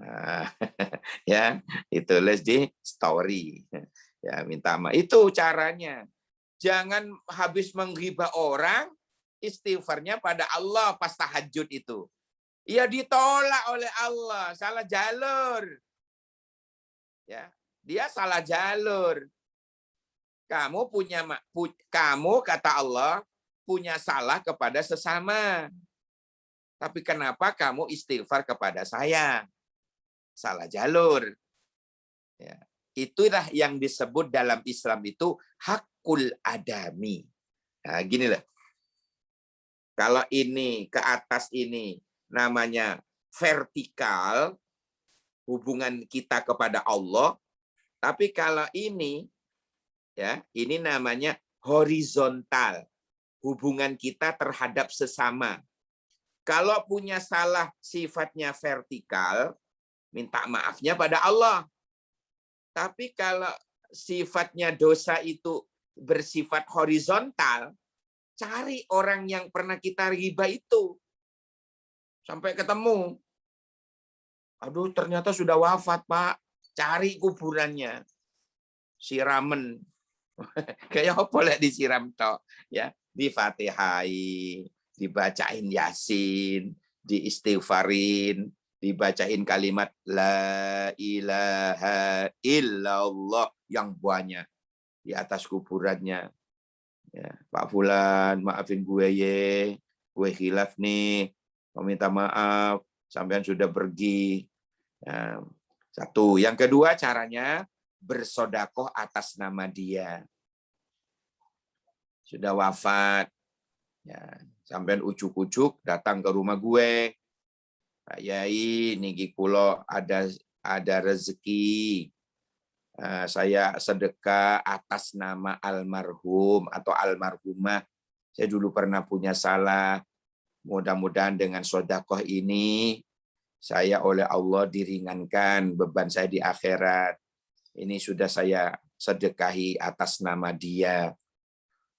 Nah, ya, ditulis di story. Ya, minta maaf. Itu caranya. Jangan habis menghibah orang, istighfarnya pada Allah pas tahajud itu. Ya ditolak oleh Allah, salah jalur. Ya, dia salah jalur. Kamu kata Allah punya salah kepada sesama. Tapi kenapa kamu istighfar kepada saya? Salah jalur. Ya, itulah yang disebut dalam Islam itu hakul adami. Nah, gini loh. Kalau ini ke atas ini namanya vertikal, hubungan kita kepada Allah. Tapi kalau ini, ya, ini namanya horizontal, hubungan kita terhadap sesama. Kalau punya salah sifatnya vertikal, minta maafnya pada Allah. Tapi kalau sifatnya dosa itu bersifat horizontal, cari orang yang pernah kita ghibah itu. Sampai ketemu. Aduh, ternyata sudah wafat, Pak. Cari kuburannya. Siramen. Kayak apa boleh disiram tok, ya, difatihai, dibacain Yasin, diistighfarin, dibacain kalimat la ilaha illallah yang banyak di atas kuburannya. Ya, Pak Fulan, maafin gue ye, gue khilaf nih, meminta maaf, sampean sudah pergi. Ya, satu. Yang kedua caranya bersodakoh atas nama dia. Sudah wafat, ya, sampean ujuk-ujuk datang ke rumah gue. Pak Yai, niki kulo ada rezeki. Saya sedekah atas nama almarhum atau almarhumah. Saya dulu pernah punya salah. Mudah-mudahan dengan sodakoh ini saya oleh Allah diringankan beban saya di akhirat. Ini sudah saya sedekahi atas nama dia.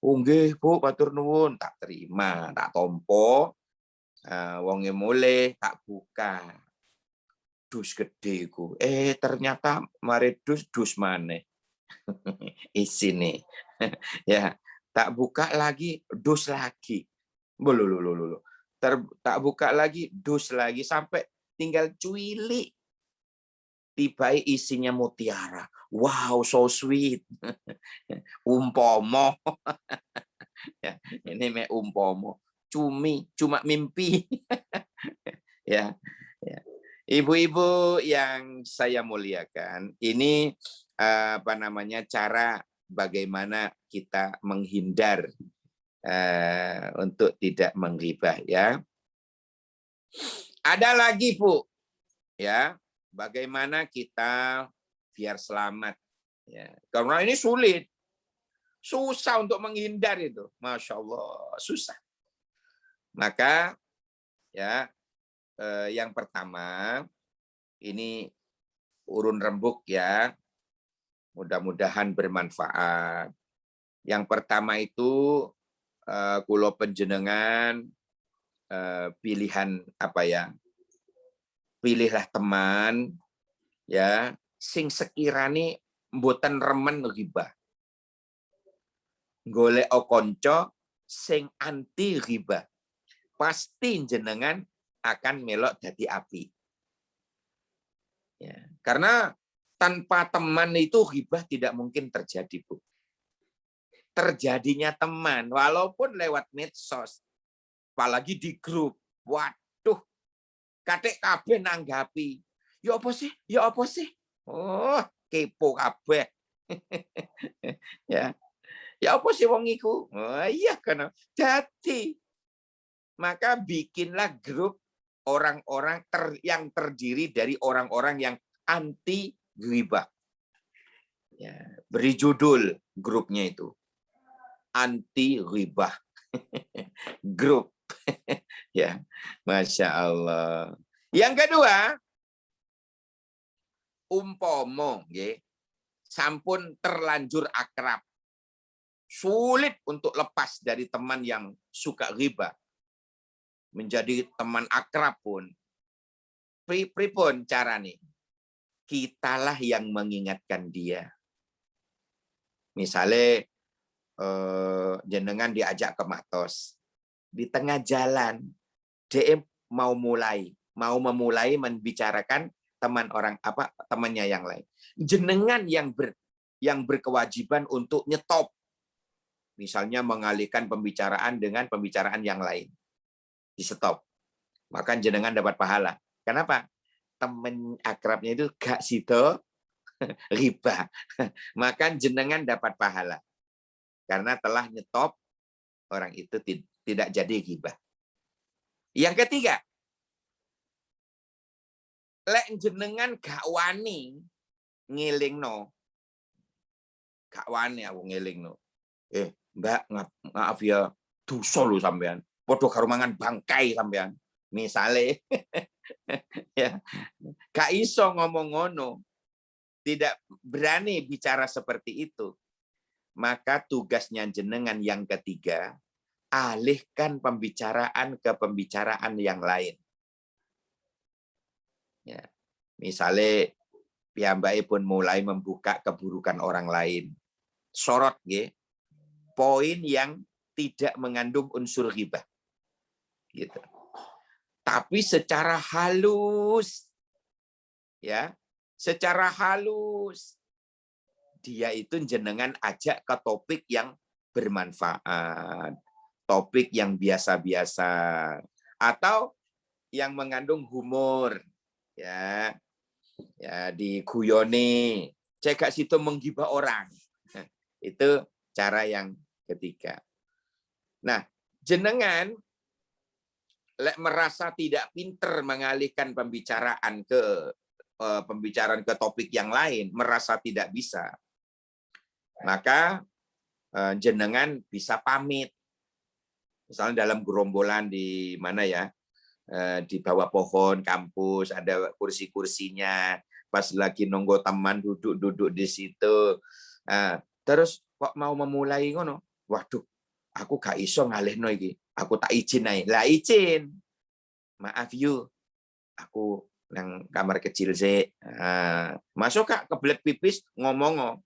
Nggih, Bu, matur nuwun, tak terima, tak tompo. Wonge mulai tak buka. Dus gede ku. Ternyata mari dus maneh. Isi nih. Ya, tak buka lagi, dus lagi. Belum. Tak buka lagi, dus lagi sampai tinggal cuili. Tiba isinya mutiara. Wow, so sweet. Umpomo. Ya, ini me umpomo. Cuma mimpi. Ya. Ibu-ibu yang saya muliakan, ini cara bagaimana kita menghindar untuk tidak menghibah, ya. Ada lagi, Bu, ya, bagaimana kita biar selamat, ya. Karena ini sulit, susah untuk menghindar itu, Masya Allah, susah. Maka, ya, yang pertama ini urun rembuk, ya, mudah-mudahan bermanfaat. Yang pertama itu kulo panjenengan pilihan apa ya? Pilihlah teman, ya, sing sekirani mboten remen ghibah. Golek konco sing anti ghibah. Pasti jenengan akan melok dadi api. Ya, karena tanpa teman itu ghibah tidak mungkin terjadi, Bu. Terjadinya teman, walaupun lewat medsos, apalagi di grup, waduh, katek kabeh nanggapi. Ya apa sih? Ya apa sih? Oh, kepo kabeh. Ya. Ya apa sih wong iku? Oh iya kan. Jadi maka bikinlah grup orang-orang yang terdiri dari orang-orang yang anti ghibah. Ya, beri judul grupnya itu. Anti ghibah. Grup. Ya, Masya Allah. Yang kedua, Umpomo nggih, sampun terlanjur akrab, sulit untuk lepas dari teman yang suka ghibah. Menjadi teman akrab pun, pripun carane? Kitalah yang mengingatkan dia. Misalnya jenengan diajak ke Matos, di tengah jalan dia mau memulai membicarakan temannya yang lain. Jenengan yang berkewajiban untuk nyetop, misalnya mengalihkan pembicaraan dengan pembicaraan yang lain, di stop, maka jenengan dapat pahala. Kenapa? Teman akrabnya itu gak sido riba, maka jenengan dapat pahala karena telah nyetop orang itu tidak jadi ghibah. Yang ketiga, lek jenengan gak wani ngelingno, gak wani aku ngelingno. Mbak, maaf ya, dosa lho sampean. Padha karo mangan bangkai sampean. Misale ya, gak iso ngomong ngono. Tidak berani bicara seperti itu. Maka tugasnya jenengan yang ketiga, alihkan pembicaraan ke pembicaraan yang lain. Ya. Misalnya piyambake pun mulai membuka keburukan orang lain. Sorot nggih, poin yang tidak mengandung unsur ghibah. Gitu. Tapi secara halus, ya, secara halus dia itu jenengan ajak ke topik yang bermanfaat, topik yang biasa-biasa, atau yang mengandung humor, ya, ya diguyoni, cek gak situ menggibah orang. Itu cara yang ketiga. Nah, jenengan lek merasa tidak pinter mengalihkan pembicaraan ke topik yang lain, merasa tidak bisa, maka jenengan bisa pamit. Misalnya dalam gerombolan di mana ya, di bawah pohon kampus ada kursi-kursinya, pas lagi nunggu teman duduk di situ, terus kok mau memulai ngono, waduh, aku gak iso ngalihno iki, aku tak izin ae. Lah izin, maaf you, aku nang kamar kecil sih, masuk kak kebelet pipis ngomong,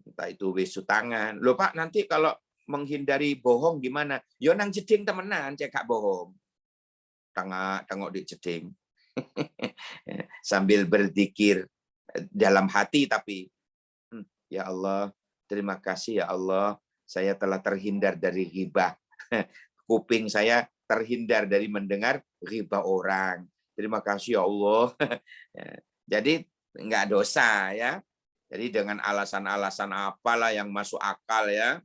entah itu wesu tangan. Loh Pak, nanti kalau menghindari bohong gimana? Yo nang jeding temenan, cek gak bohong. Tengok di jeding. Sambil berzikir dalam hati, tapi ya Allah, terima kasih ya Allah, saya telah terhindar dari ghibah. Kuping saya terhindar dari mendengar ghibah orang. Terima kasih ya Allah. Jadi nggak dosa ya. Jadi dengan alasan-alasan apalah yang masuk akal ya.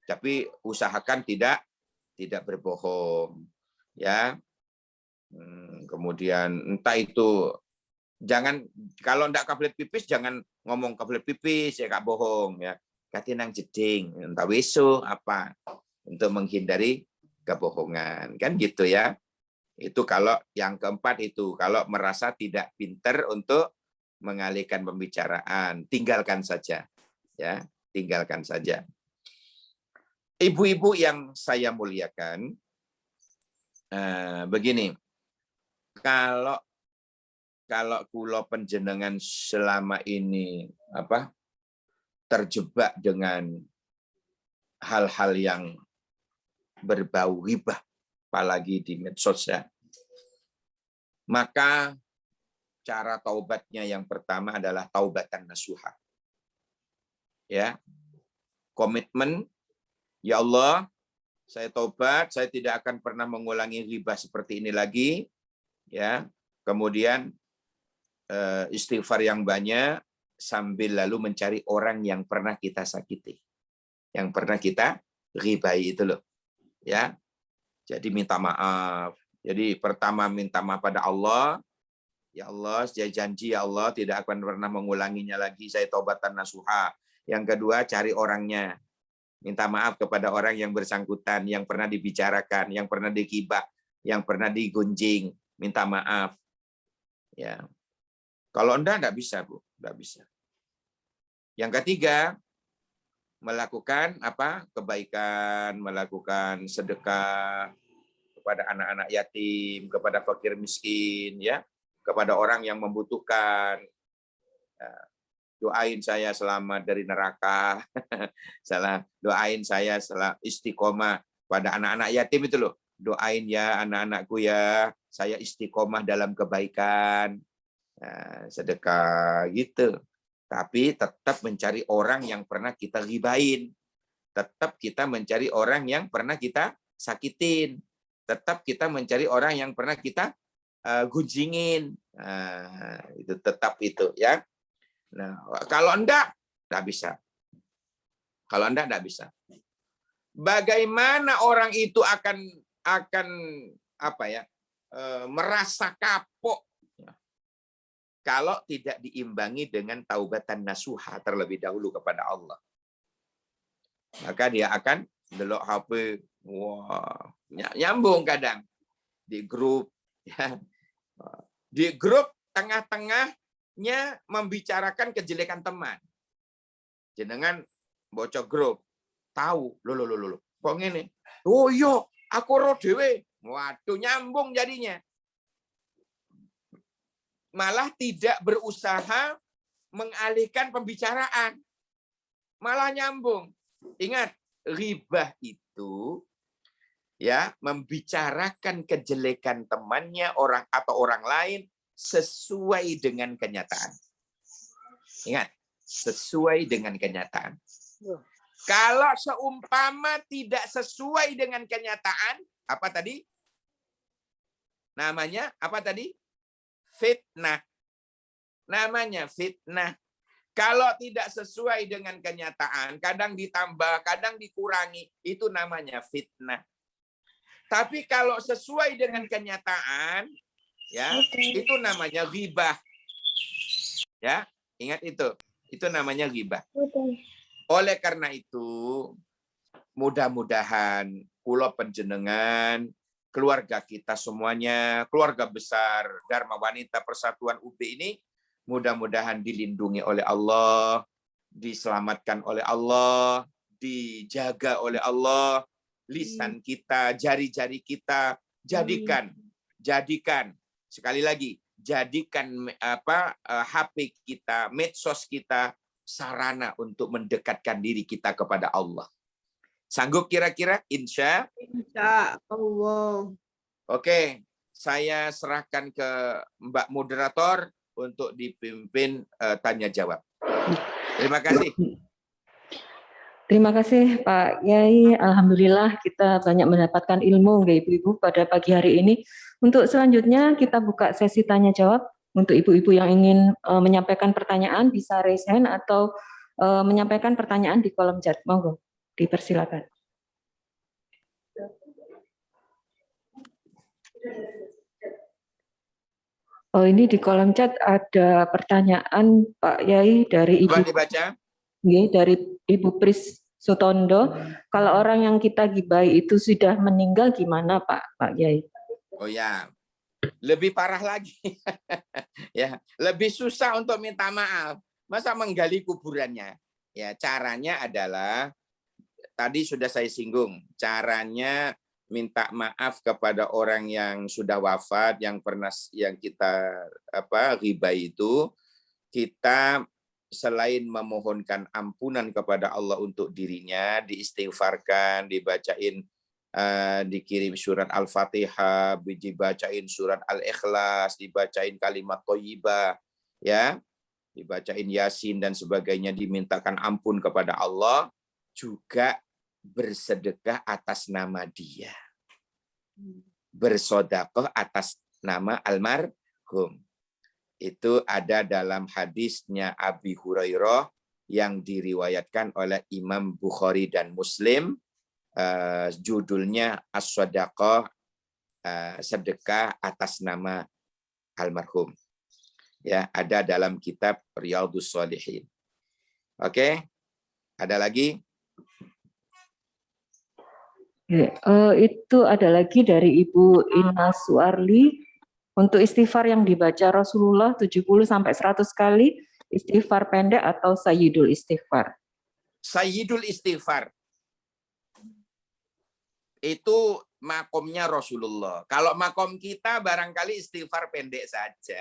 Tapi usahakan tidak berbohong ya. Kemudian entah itu, jangan, kalau ndak kebelet pipis jangan ngomong kebelet pipis ya, gak bohong ya. Kati nang jeding, entah weso apa, untuk menghindari kebohongan kan gitu ya. Itu kalau yang keempat itu, kalau merasa tidak pinter untuk mengalihkan pembicaraan, tinggalkan saja ya, tinggalkan saja. Ibu-ibu yang saya muliakan, begini, kalau kula panjenengan selama ini terjebak dengan hal-hal yang berbau ghibah, apalagi di medsos ya, maka cara taubatnya yang pertama adalah taubatan nasuha. Ya. Komitmen, ya Allah, saya taubat, saya tidak akan pernah mengulangi ghibah seperti ini lagi. Ya. Kemudian istighfar yang banyak sambil lalu mencari orang yang pernah kita sakiti, yang pernah kita ghibai itu loh. Ya. Jadi minta maaf. Jadi pertama minta maaf pada Allah. Ya Allah, saya janji ya Allah tidak akan pernah mengulanginya lagi, saya taubatan nasuha. Yang kedua, cari orangnya. Minta maaf kepada orang yang bersangkutan, yang pernah dibicarakan, yang pernah digibah, yang pernah digunjing, minta maaf. Ya. Kalau enggak bisa, Bu, enggak bisa. Yang ketiga, melakukan apa? Kebaikan, melakukan sedekah kepada anak-anak yatim, kepada fakir miskin, ya, kepada orang yang membutuhkan. Doain saya selamat dari neraka. Doain saya istiqomah pada anak-anak yatim itu loh. Doain ya anak-anakku ya, saya istiqomah dalam kebaikan. Sedekah gitu. Tapi tetap mencari orang yang pernah kita ghibain. Tetap kita mencari orang yang pernah kita sakitin. Tetap kita mencari orang yang pernah kita gunjingin. Itu tetap itu ya. Nah, kalau enggak bisa. Kalau enggak bisa. Bagaimana orang itu akan apa ya? Merasa kapok kalau tidak diimbangi dengan taubatan nasuha terlebih dahulu kepada Allah. Maka dia akan delok HP, wah, nyambung kadang di grup ya. Di grup tengah-tengahnya membicarakan kejelekan teman. Jenengan bocok grup, tahu, lo. Kok ngene? Oh iya, aku roh dhewe. Waduh, nyambung jadinya. Malah tidak berusaha mengalihkan pembicaraan. Malah nyambung. Ingat, ghibah itu ya membicarakan kejelekan temannya orang atau orang lain sesuai dengan kenyataan. Ingat, sesuai dengan kenyataan. Kalau seumpama tidak sesuai dengan kenyataan, apa tadi? Namanya apa tadi? Fitnah. Namanya fitnah. Kalau tidak sesuai dengan kenyataan, kadang ditambah, kadang dikurangi, itu namanya fitnah. Tapi kalau sesuai dengan kenyataan, ya, itu namanya ghibah. Ya, ingat itu. Itu namanya ghibah. Oleh karena itu, mudah-mudahan kula panjenengan, keluarga kita semuanya, keluarga besar Dharma Wanita Persatuan UB ini, mudah-mudahan dilindungi oleh Allah, diselamatkan oleh Allah, dijaga oleh Allah, lisan kita, jari-jari kita, jadikan sekali lagi, jadikan HP kita, medsos kita sarana untuk mendekatkan diri kita kepada Allah. Sanggup kira-kira? Insya Allah. Oke, saya serahkan ke Mbak Moderator untuk dipimpin tanya jawab. Terima kasih. Terima kasih Pak Yai. Alhamdulillah kita banyak mendapatkan ilmu Ibu-ibu pada pagi hari ini. Untuk selanjutnya kita buka sesi tanya jawab. Untuk ibu-ibu yang ingin menyampaikan pertanyaan bisa raise hand atau menyampaikan pertanyaan di kolom chat. Monggo, dipersilakan. Oh, ini di kolom chat ada pertanyaan Pak Yai dari Ibu. Dibaca. Dari Ibu Pris Sutondo. Kalau orang yang kita gibai itu sudah meninggal gimana Pak Yai? Oh ya, lebih parah lagi. Ya, lebih susah untuk minta maaf. Masa menggali kuburannya? Ya, caranya adalah tadi sudah saya singgung. Caranya minta maaf kepada orang yang sudah wafat, yang kita ghibai itu, kita selain memohonkan ampunan kepada Allah untuk dirinya, diistighfarkan, dibacain, dikirim surat Al-Fatihah, dibacain surat Al-Ikhlas, dibacain kalimat thayyibah, ya, dibacain Yasin dan sebagainya, dimintakan ampun kepada Allah, juga bersedekah atas nama dia, bersedekah atas nama almarhum. Itu ada dalam hadisnya Abi Hurairah yang diriwayatkan oleh Imam Bukhari dan Muslim, judulnya As-Sadaqah, sedekah atas nama almarhum. Ya, ada dalam kitab Riyadhus Shalihin. Oke, ada lagi? Itu ada lagi dari Ibu Ina Suarli. Untuk istighfar yang dibaca Rasulullah 70 sampai 100 kali, istighfar pendek atau sayyidul istighfar? Sayyidul istighfar. Itu makomnya Rasulullah. Kalau makom kita barangkali istighfar pendek saja.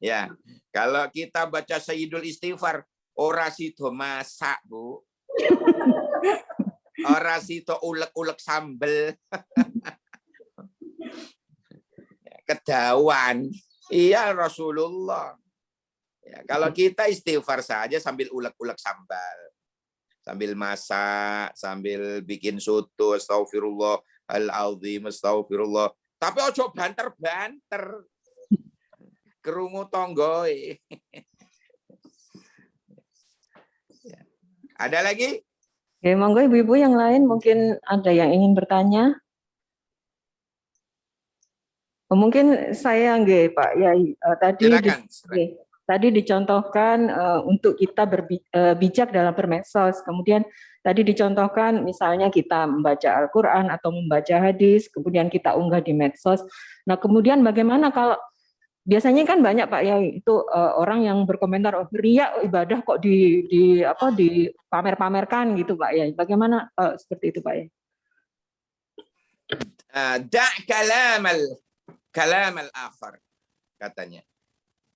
Ya, kalau kita baca sayyidul istighfar, ora sida masak, Bu. Ora sida ulek-ulek sambel. Kedawan. Iya Rasulullah. Ya, kalau kita istighfar saja sambil ulek-ulek sambal. Sambil masak, sambil bikin soto, astagfirullahaladzim, astagfirullah. Tapi ojo banter-banter. Kerungu tonggoe. Ada lagi? Oke, monggo ibu-ibu yang lain mungkin ada yang ingin bertanya. Mungkin saya nggih Pak Yai Silakan. tadi dicontohkan untuk kita bijak dalam bermedsos. Kemudian tadi dicontohkan misalnya kita membaca Al-Qur'an atau membaca hadis, kemudian kita unggah di medsos. Nah, kemudian bagaimana kalau biasanya kan banyak Pak Yai itu orang yang berkomentar, oh, riya ibadah kok dipamer-pamerkan gitu Pak Yai. Bagaimana seperti itu Pak Yai? Da' kalam al-akhar, katanya.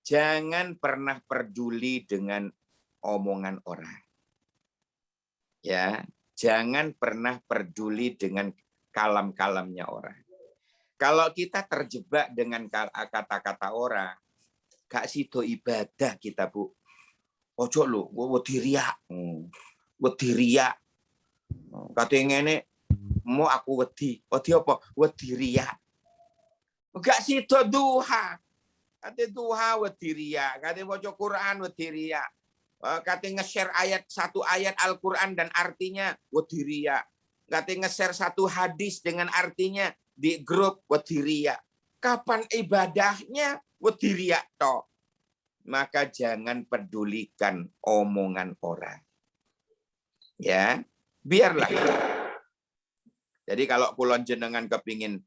Jangan pernah peduli dengan omongan orang. Ya, jangan pernah peduli dengan kalam-kalamnya orang. Kalau kita terjebak dengan kata-kata orang, gak sido ibadah kita, Bu. Ojo lho, wedi riya. Wedi riya. Katanya ngene, mau aku wedi. Wedi apa? Wedi riya. Gak sido duha. Kate duha wedi riya, kate maca Quran wedi riya. Kate nge-share satu ayat Al-Qur'an dan artinya wedi riya. Kate nge-share satu hadis dengan artinya di grup wedi riya. Kapan ibadahnya wedi riya toh? Maka jangan pedulikan omongan orang. Ya, biarlah. Jadi kalau kulon jenengan kepingin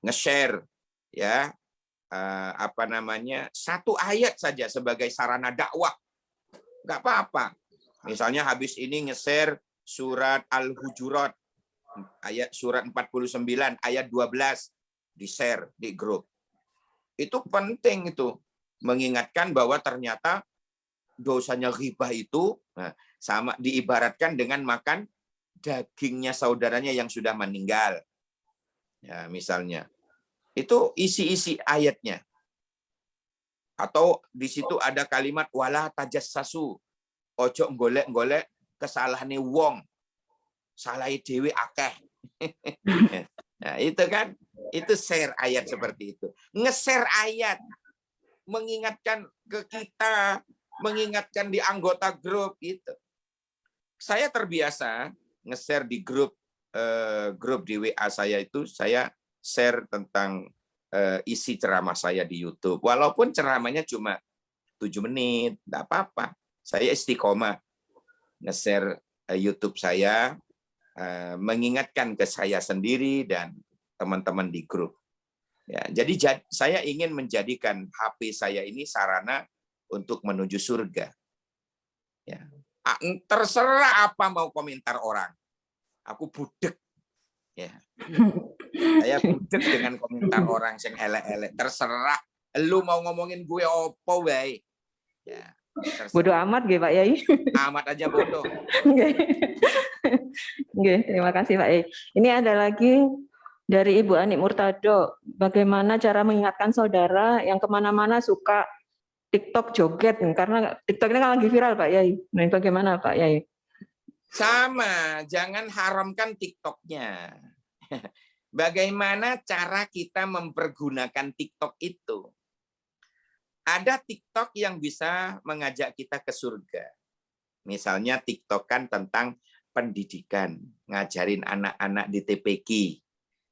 nge-share ya satu ayat saja sebagai sarana dakwah, nggak apa-apa. Misalnya habis ini nge-share surat Al-Hujurat surat 49 ayat 12 di-share di grup. Itu penting, itu mengingatkan bahwa ternyata dosanya ghibah itu sama diibaratkan dengan makan dagingnya saudaranya yang sudah meninggal. Ya, misalnya. Itu isi-isi ayatnya. Atau di situ ada kalimat wala tajassasu. Ojo golek-golek kesalahane wong. Salahe dhewe akeh. Nah, itu kan, itu share ayat seperti itu. Nge-share ayat mengingatkan ke kita, mengingatkan di anggota grup itu. Saya terbiasa nge-share di grup di WA saya itu, saya share tentang isi ceramah saya di YouTube. Walaupun ceramahnya cuma 7 menit, enggak apa-apa. Saya istiqomah nge-share YouTube saya, mengingatkan ke saya sendiri dan teman-teman di grup. Ya, jadi saya ingin menjadikan HP saya ini sarana untuk menuju surga. Ya. Terserah apa mau komentar orang. Aku budek. Ya. Saya budek dengan komentar orang yang elek-elek. Terserah. Lu mau ngomongin gue opo wae. Ya. Bodoh amat nggih Pak Yai. Amat aja bodoh. Oke, terima kasih Pak Yai. Ini ada lagi dari Ibu Ani Murtado. Bagaimana cara mengingatkan saudara yang kemana-mana suka TikTok joget, karena TikTok ini kan lagi viral Pak Yai. Nah, bagaimana Pak Yai? Sama, jangan haramkan TikToknya. Bagaimana cara kita mempergunakan TikTok itu? Ada TikTok yang bisa mengajak kita ke surga. Misalnya TikTokan tentang pendidikan, ngajarin anak-anak di TPQ,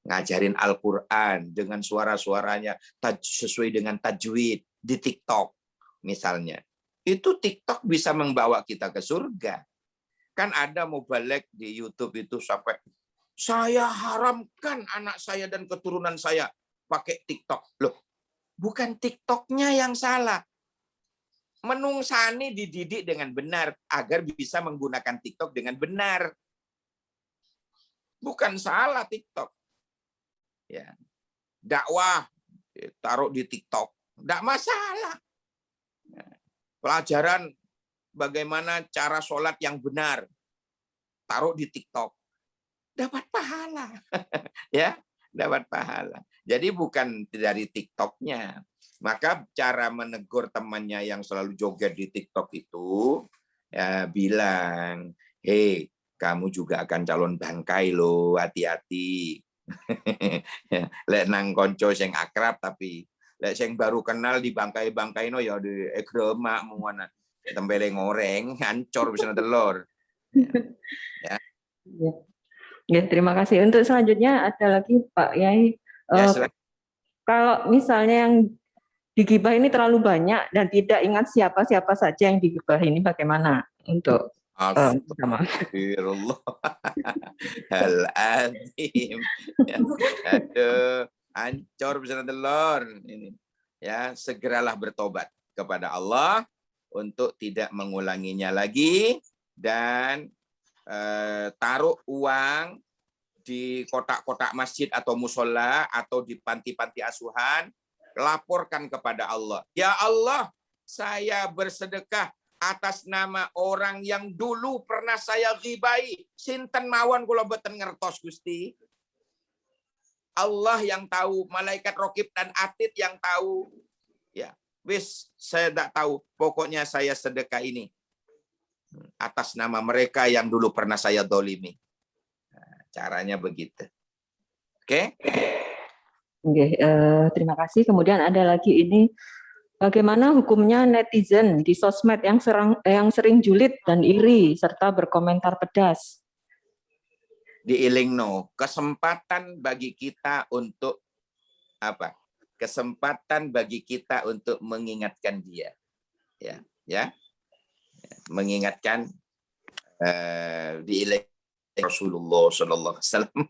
ngajarin Al-Quran dengan suara-suaranya sesuai dengan tajwid di TikTok misalnya. Itu TikTok bisa membawa kita ke surga. Kan ada mubalek di YouTube itu sampai saya haramkan anak saya dan keturunan saya pakai TikTok. Loh, bukan TikToknya yang salah. Menungsani dididik dengan benar agar bisa menggunakan TikTok dengan benar. Bukan salah TikTok. Ya. Dakwah taruh di TikTok, enggak masalah. Pelajaran bagaimana cara sholat yang benar, taruh di TikTok, dapat pahala. Ya, dapat pahala. Jadi bukan dari TikToknya. Maka cara menegur temannya yang selalu joget di TikTok itu, ya, bilang, hei, kamu juga akan calon bangkai loh, hati-hati. Lek nang konco sing akrab tapi lek sing baru kenal di bangkai-bangkai no ya di egremak muana tempele ngoreng hancur bisa telur. Ya. Ya, terima kasih. Untuk selanjutnya ada lagi Pak Yai. Ya, kalau misalnya yang digibah ini terlalu banyak dan tidak ingat siapa-siapa saja yang digibah ini bagaimana untuk Astagfirullahaladzim. Ya, aduh, hancur bisa telur ini. Ya, segeralah bertobat kepada Allah untuk tidak mengulanginya lagi dan taruh uang di kotak-kotak masjid atau musola atau di panti-panti asuhan, laporkan kepada Allah. Ya Allah, saya bersedekah atas nama orang yang dulu pernah saya ghibai. Sinten mawon kula boten ngertos Gusti. Allah yang tahu, malaikat raqib dan atid yang tahu. Ya, wis saya tidak tahu. Pokoknya saya sedekah ini atas nama mereka yang dulu pernah saya dolimi. Nah, caranya begitu. Oke? Oke, terima kasih. Kemudian ada lagi ini, bagaimana hukumnya netizen di sosmed yang sering julid dan iri serta berkomentar pedas? Diilingno, kesempatan bagi kita untuk apa? Kesempatan bagi kita untuk mengingatkan dia, ya, mengingatkan diiling Rasulullah Shallallahu Alaihi Wasallam,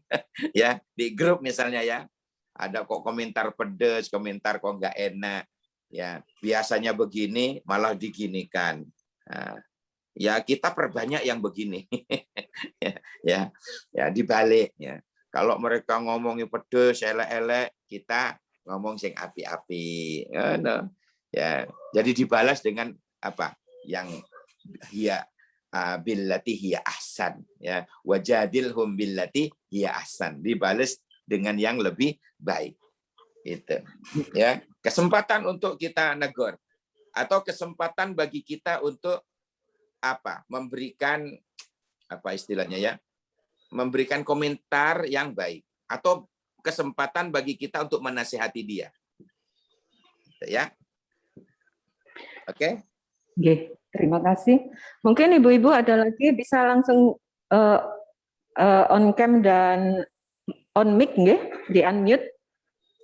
ya, di grup misalnya ya, ada kok komentar pedas, komentar kok nggak enak, ya, biasanya begini malah diginikan. Nah, ya kita perbanyak yang begini. ya dibalik ya. Kalau mereka ngomongin pedes, elek-elek, kita ngomong sing api-api. Ya, jadi dibalas dengan apa? Yang hiya billati hiya ahsan, ya. Wajadilhum billati hiya ahsan. Dibalas dengan yang lebih baik. Itu. Ya, kesempatan untuk kita negur atau kesempatan bagi kita untuk apa? Memberikan apa istilahnya ya? Memberikan komentar yang baik atau kesempatan bagi kita untuk menasihati dia. Ya. Oke? Oke, terima kasih. Mungkin Ibu-ibu ada lagi bisa langsung on cam dan on mic nggih, di unmute.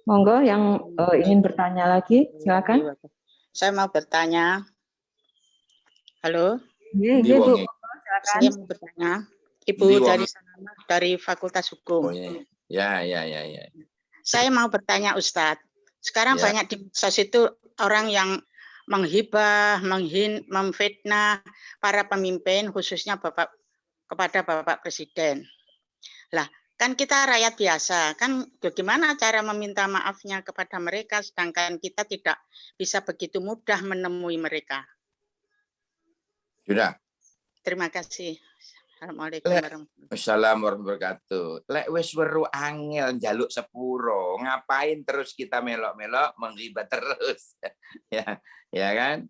Monggo yang ingin bertanya lagi, silakan. Saya mau bertanya. Halo? Nggih, Bu. Silakan. Saya mau bertanya. Ibu dari sana, dari Fakultas Hukum. Oh, ya. Saya mau bertanya Ustadz. Sekarang Ya. banyak di medsos itu orang yang menghibah, memfitnah para pemimpin, khususnya kepada Bapak Presiden. Lah, kan kita rakyat biasa, kan bagaimana cara meminta maafnya kepada mereka, sedangkan kita tidak bisa begitu mudah menemui mereka. Sudah. Terima kasih. Assalamualaikum warahmatullahi wabarakatuh. Lek wis weru angel njaluk sepuro, ngapain terus kita melok-melok menghibah terus? ya kan?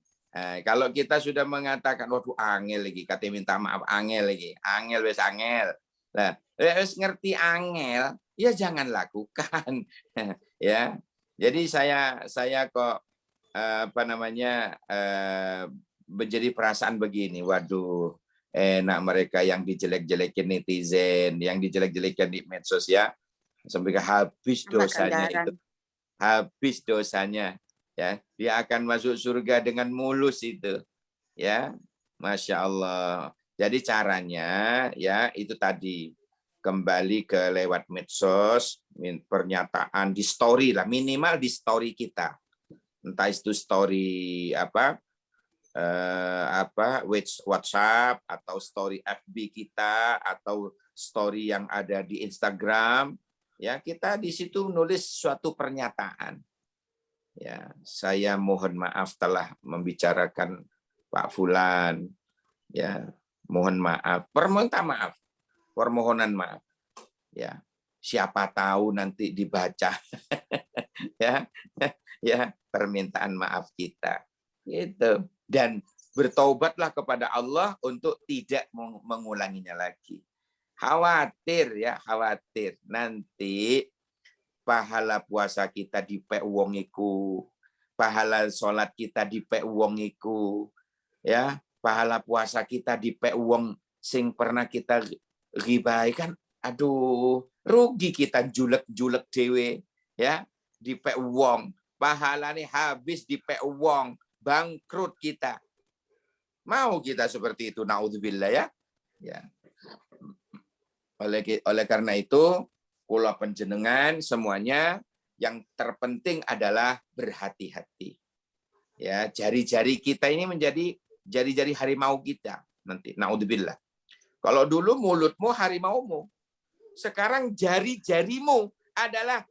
Kalau kita sudah mengatakan waduh angel lagi, kata minta maaf angel lagi. Angel wis angel. Lah, wis ngerti angel, ya jangan lakukan. Ya. Jadi saya kok menjadi perasaan begini, waduh, enak mereka yang dijelek-jelekin netizen, yang dijelek-jelekin di medsos ya, sampai habis dosanya itu, habis dosanya, ya, dia akan masuk surga dengan mulus itu, ya, Masya Allah. Jadi caranya ya itu tadi, kembali ke lewat medsos, pernyataan di story lah, minimal di story kita. Entah itu story WhatsApp atau story FB kita atau story yang ada di Instagram, ya kita di situ nulis suatu pernyataan. Ya, saya mohon maaf telah membicarakan Pak Fulan. Ya, mohon maaf, permohonan maaf. Ya, siapa tahu nanti dibaca. Ya, ya permintaan maaf kita. Gitu. Dan bertaubatlah kepada Allah untuk tidak mengulanginya lagi. Khawatir nanti pahala puasa kita dipek wong iku, pahala sholat kita dipek wong iku, ya, pahala puasa kita dipek wong sing pernah kita ghibahi kan, aduh, rugi kita julek-julek dewe, ya, dipek wong, pahalane habis dipek wong, bangkrut kita. Mau kita seperti itu, naudzubillah ya. Ya. Oleh karena itu, kula panjenengan semuanya yang terpenting adalah berhati-hati. Ya, jari-jari kita ini menjadi jari-jari harimau kita nanti. Naudzubillah. Kalau dulu mulutmu harimaumu, sekarang jari-jarimu adalah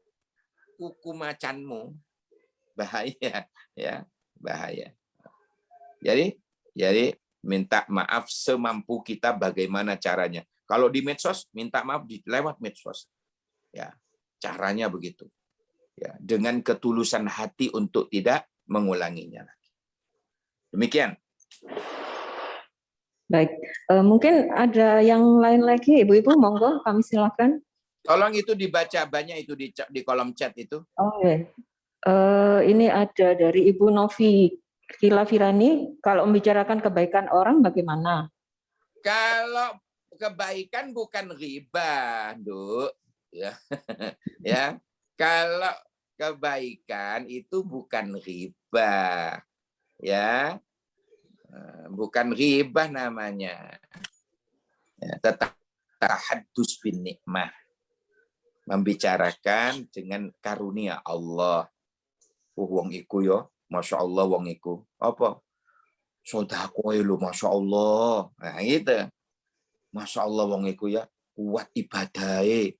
kuku macanmu. Bahaya, ya, bahaya. Jadi minta maaf semampu kita bagaimana caranya. Kalau di medsos minta maaf lewat medsos. Ya, caranya begitu. Ya, dengan ketulusan hati untuk tidak mengulanginya lagi. Demikian. Baik, mungkin ada yang lain lagi, Ibu-ibu, monggo kami silakan. Tolong itu dibaca banyak itu di kolom chat itu. Oh ya, ini ada dari Ibu Novi Kilafirani. Kalau membicarakan kebaikan orang bagaimana? Kalau kebaikan bukan ghibah, Nduk. Ya. Ya. Kalau kebaikan itu bukan ghibah. Ya. Bukan ghibah namanya. Ya, tetap tahaddus bin nikmah. Membicarakan dengan karunia Allah. Wong iku yo, Masya Allah wong iku. Apa? Sedekah lu Masya Allah. Nah, gitu. Masya Allah wong iku ya kuat ibadahe.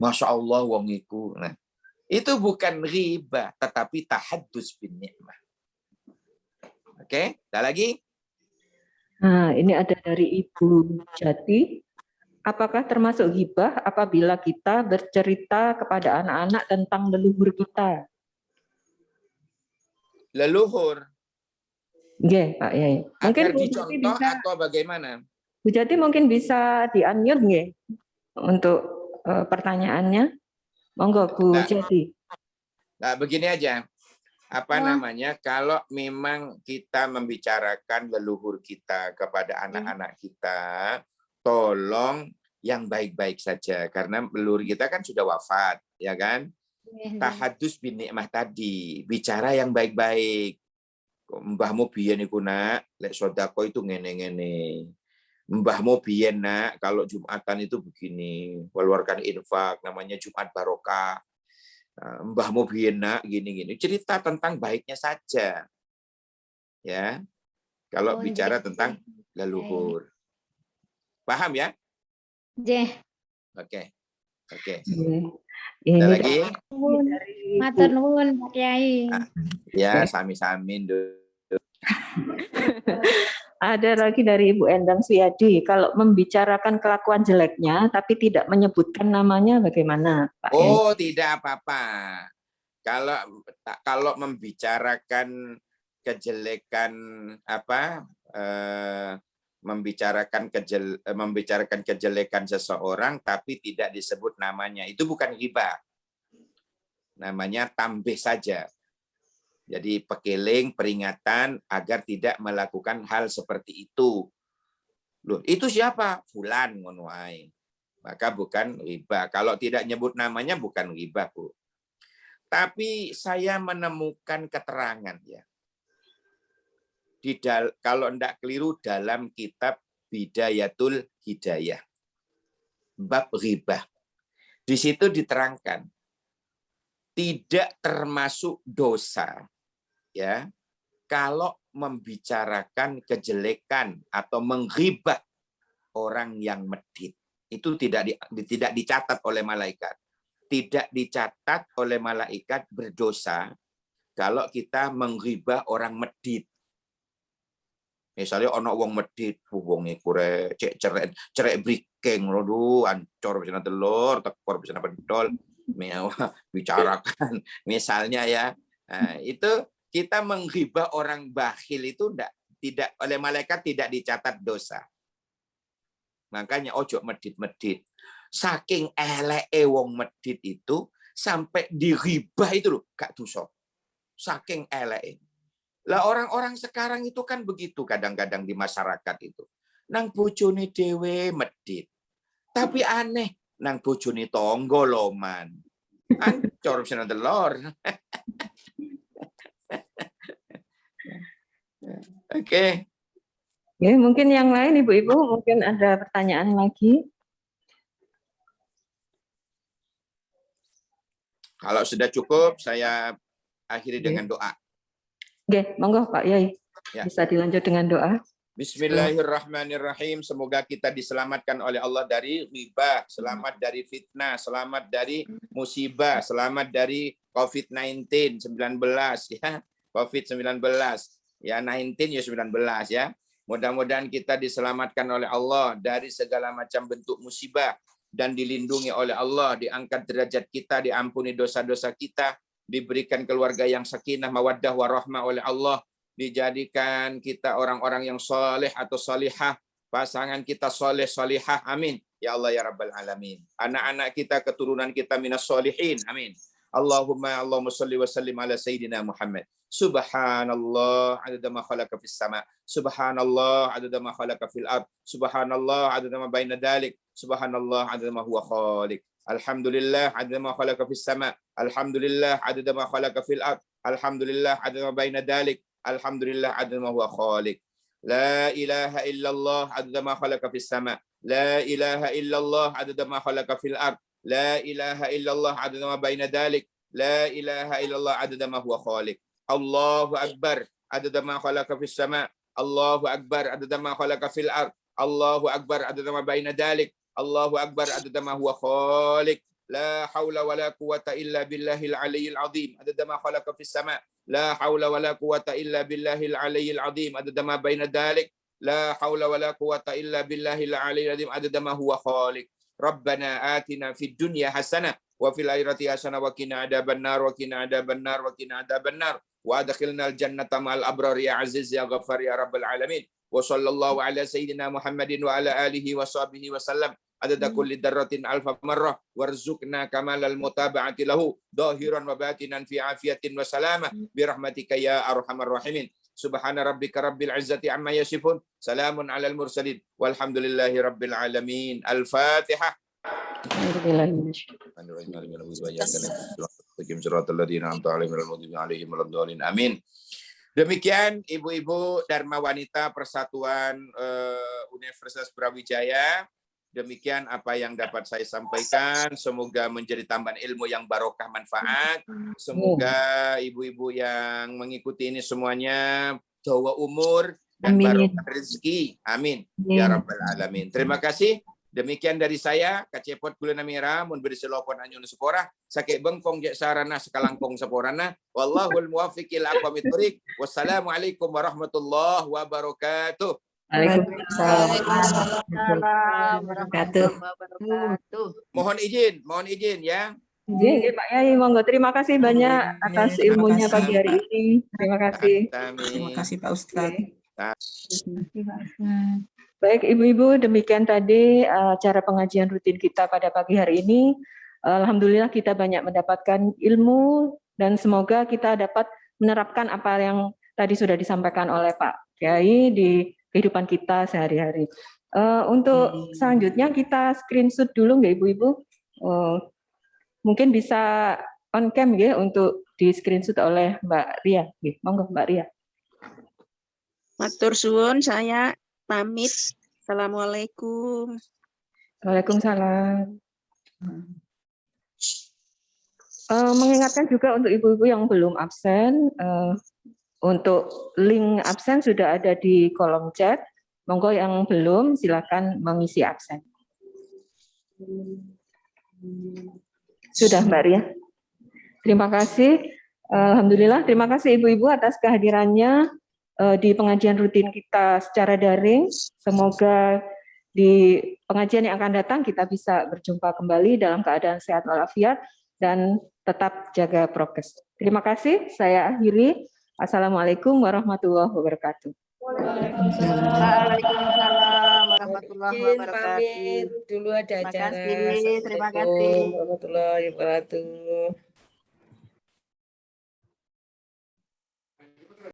Masya Allah wong iku. Nah, itu bukan riba, tetapi tahaddus bin nikmah. Oke, ada lagi? Nah, ini ada dari Ibu Jati. Apakah termasuk ghibah apabila kita bercerita kepada anak-anak tentang leluhur kita? Leluhur. Nggih, Pak Yai. Mungkin Agar Bu Jati dicontoh bisa, atau bagaimana? Bu Jati mungkin bisa di-unmute nggih untuk pertanyaannya. Monggo Bu Jati. Nah, begini aja. Apa namanya? Kalau memang kita membicarakan leluhur kita kepada anak-anak kita, tolong yang baik-baik saja karena leluhur kita kan sudah wafat, ya kan? Tahadus bin nikmah tadi, bicara yang baik-baik. Mbahmu biyen iku nak, lek sedekah itu ngene-ngene. Mbahmu biyen nak, kalau Jumatan itu begini, keluarkan infak, namanya Jumat Barokah. Mbahmu biyen nak, gini-gini. Cerita tentang baiknya saja. Ya. Kalau bicara tentang leluhur. Paham ya? Nggih. Oke. Oke. Ini Ada lagi? dari Matur nuwun Pak Kiai. Ya, sami-sami. Ada lagi dari Ibu Endang Suyadi. Kalau membicarakan kelakuan jeleknya tapi tidak menyebutkan namanya bagaimana, Pak Yai? Oh, tidak apa-apa. Kalau membicarakan kejelekan membicarakan kejelekan seseorang tapi tidak disebut namanya, itu bukan ghibah. Namanya tambih saja. Jadi pekeling, peringatan agar tidak melakukan hal seperti itu. Loh, itu siapa? Fulan ngono ae. Maka bukan ghibah. Kalau tidak nyebut namanya bukan ghibah, Bu. Tapi saya menemukan keterangan ya. Kalau tidak keliru dalam kitab Bidayatul Hidayah. bab ghibah. Di situ diterangkan tidak termasuk dosa ya kalau membicarakan kejelekan atau menghibah orang yang medit. Itu tidak dicatat oleh malaikat. Tidak dicatat oleh malaikat berdosa kalau kita menghibah orang medit. Misalnya ono wong medit, wong kure cek cerek brikeng rodu ancor bisa telur, tekor bisa pentol, bicarakan misalnya ya. Nah, itu kita menghibah orang bakhil itu tidak oleh malaikat tidak dicatat dosa. Makanya ojo medit-medit. Saking eleke wong medit itu sampai diribah itu loh, gak dosa. Saking eleke. Lah orang-orang sekarang itu kan begitu kadang-kadang di masyarakat itu. Nang bojone dhewe medit. Tapi aneh, nang bojone tonggo loman. Ancor bisa telur. Oke. Ya, mungkin yang lain Ibu-ibu, mungkin ada pertanyaan lagi. Kalau sudah cukup, saya akhiri dengan doa. Oke, monggo Pak Yai. Ya. Bisa dilanjut dengan doa. Bismillahirrahmanirrahim. Semoga kita diselamatkan oleh Allah dari ghibah, selamat dari fitnah, selamat dari musibah, selamat dari COVID-19 ya. COVID-19 ya 19 ya 19 ya. Mudah-mudahan kita diselamatkan oleh Allah dari segala macam bentuk musibah dan dilindungi oleh Allah, diangkat derajat kita, diampuni dosa-dosa kita, diberikan keluarga yang sakinah, mawaddah, warahmah oleh Allah, dijadikan kita orang-orang yang soleh atau solihah, pasangan kita soleh, solihah, amin. Ya Allah ya Rabbal Alamin. Anak-anak kita, keturunan kita minas solihin, amin. Allahumma salli wa sallim ala Sayyidina Muhammad. Subhanallah adada ma khalaqa fis sama. Subhanallah adada ma khalaqa fil ard. Subhanallah adada ma baina dalik. Subhanallah adada ma huwa khaliq. Alhamdulillah adada ma khalaqa fis sama. Alhamdulillah adada ma khalaqa fil ard. Alhamdulillah adada ma baina dalik. Alhamdulillah adada ma huwa khaliq. La ilaha illallah adada ma khalaqa fis sama. La ilaha illallah adada ma khalaqa fil ard. La ilaha illallah adada ma baina dalik. La ilaha illallah adada ma huwa khaliq. Allahu akbar adada ma khalaqa fis sama. Allahu akbar adada ma khalaqa fil ard. Allahu akbar adada ma baina dalik. Allahu akbar adada ma huwa khaliq. La haula wala quwata illa billahil aliyyil azim adada ma khalaqa fis sama. La haula wala quwata illa billahil aliyyil azim adada ma baina dalik. La haula wala quwata illa billahil aliyyil azim adada ma huwa khaliq. Rabbana atina fid dunya hasanah wa fil akhirati hasanah wa qina adzabannar wa qina adzabannar wa qina adzabannar wa adkhilnal jannata ma'al abrar ya aziz ya ghaffar ya rabbal alamin. Wa sallallahu ala sayyidina Muhammadin wa ala alihi wa sahbihi wa sallam adada kulli darratin alfa marrah warzuqna kamalal mutaba'ati lahu dhahiran wa batinan fi afiyatin wa salamah bi rahmatika ya arhamar rahimin. Subhana rabbika rabbil izzati amma yasifun. Salamun alal mursalin. Walhamdulillahi rabbil alamin. Al-Fatihah. Amin. Demikian ibu-ibu Dharma Wanita Persatuan Universitas Brawijaya. Demikian apa yang dapat saya sampaikan. Semoga menjadi tambahan ilmu yang barokah manfaat. Semoga ibu-ibu yang mengikuti ini semuanya dawa umur dan barokah rezeki. Amin. Ya Rabbal Alamin. Terima kasih. Demikian dari saya. Kacepot gulana mira mun beri selopon anyun sepora. Sakit bengkong jek sarana sekalangkong seporana. Wallahul muwaffiq ila aqwamit thoriq. Wassalamualaikum warahmatullahi wabarakatuh. Waalaikumsalam warahmatullahi wabarakatuh. Mohon izin ya. Iya, Pak Yai, monggo. Terima kasih banyak atas ilmunya pagi hari ini. Terima kasih. Terima kasih Pak Ustadz. Baik, Ibu-ibu, demikian tadi acara pengajian rutin kita pada pagi hari ini. Alhamdulillah kita banyak mendapatkan ilmu dan semoga kita dapat menerapkan apa yang tadi sudah disampaikan oleh Pak Kiai di kehidupan kita sehari-hari. Untuk selanjutnya kita screenshot dulu nggak Ibu-ibu? Mungkin bisa on cam ya untuk di screenshot oleh Mbak Ria. Monggo Mbak Ria. Matur suwun, saya pamit. Assalamualaikum. Waalaikumsalam. Mengingatkan juga untuk ibu-ibu yang belum absen, untuk link absen sudah ada di kolom chat. Monggo yang belum silakan mengisi absen. Sudah Mbak Ria. Terima kasih. Alhamdulillah, terima kasih ibu-ibu atas kehadirannya di pengajian rutin kita secara daring. Semoga di pengajian yang akan datang kita bisa berjumpa kembali dalam keadaan sehat walafiat dan tetap jaga prokes. Terima kasih, saya akhiri. Assalamualaikum warahmatullahi wabarakatuh. Waalaikumsalam warahmatullahi Izin wabarakatuh. pamit dulu ada Terima acara. kasih, terima kasih. Assalamualaikum warahmatullahi wabarakatuh.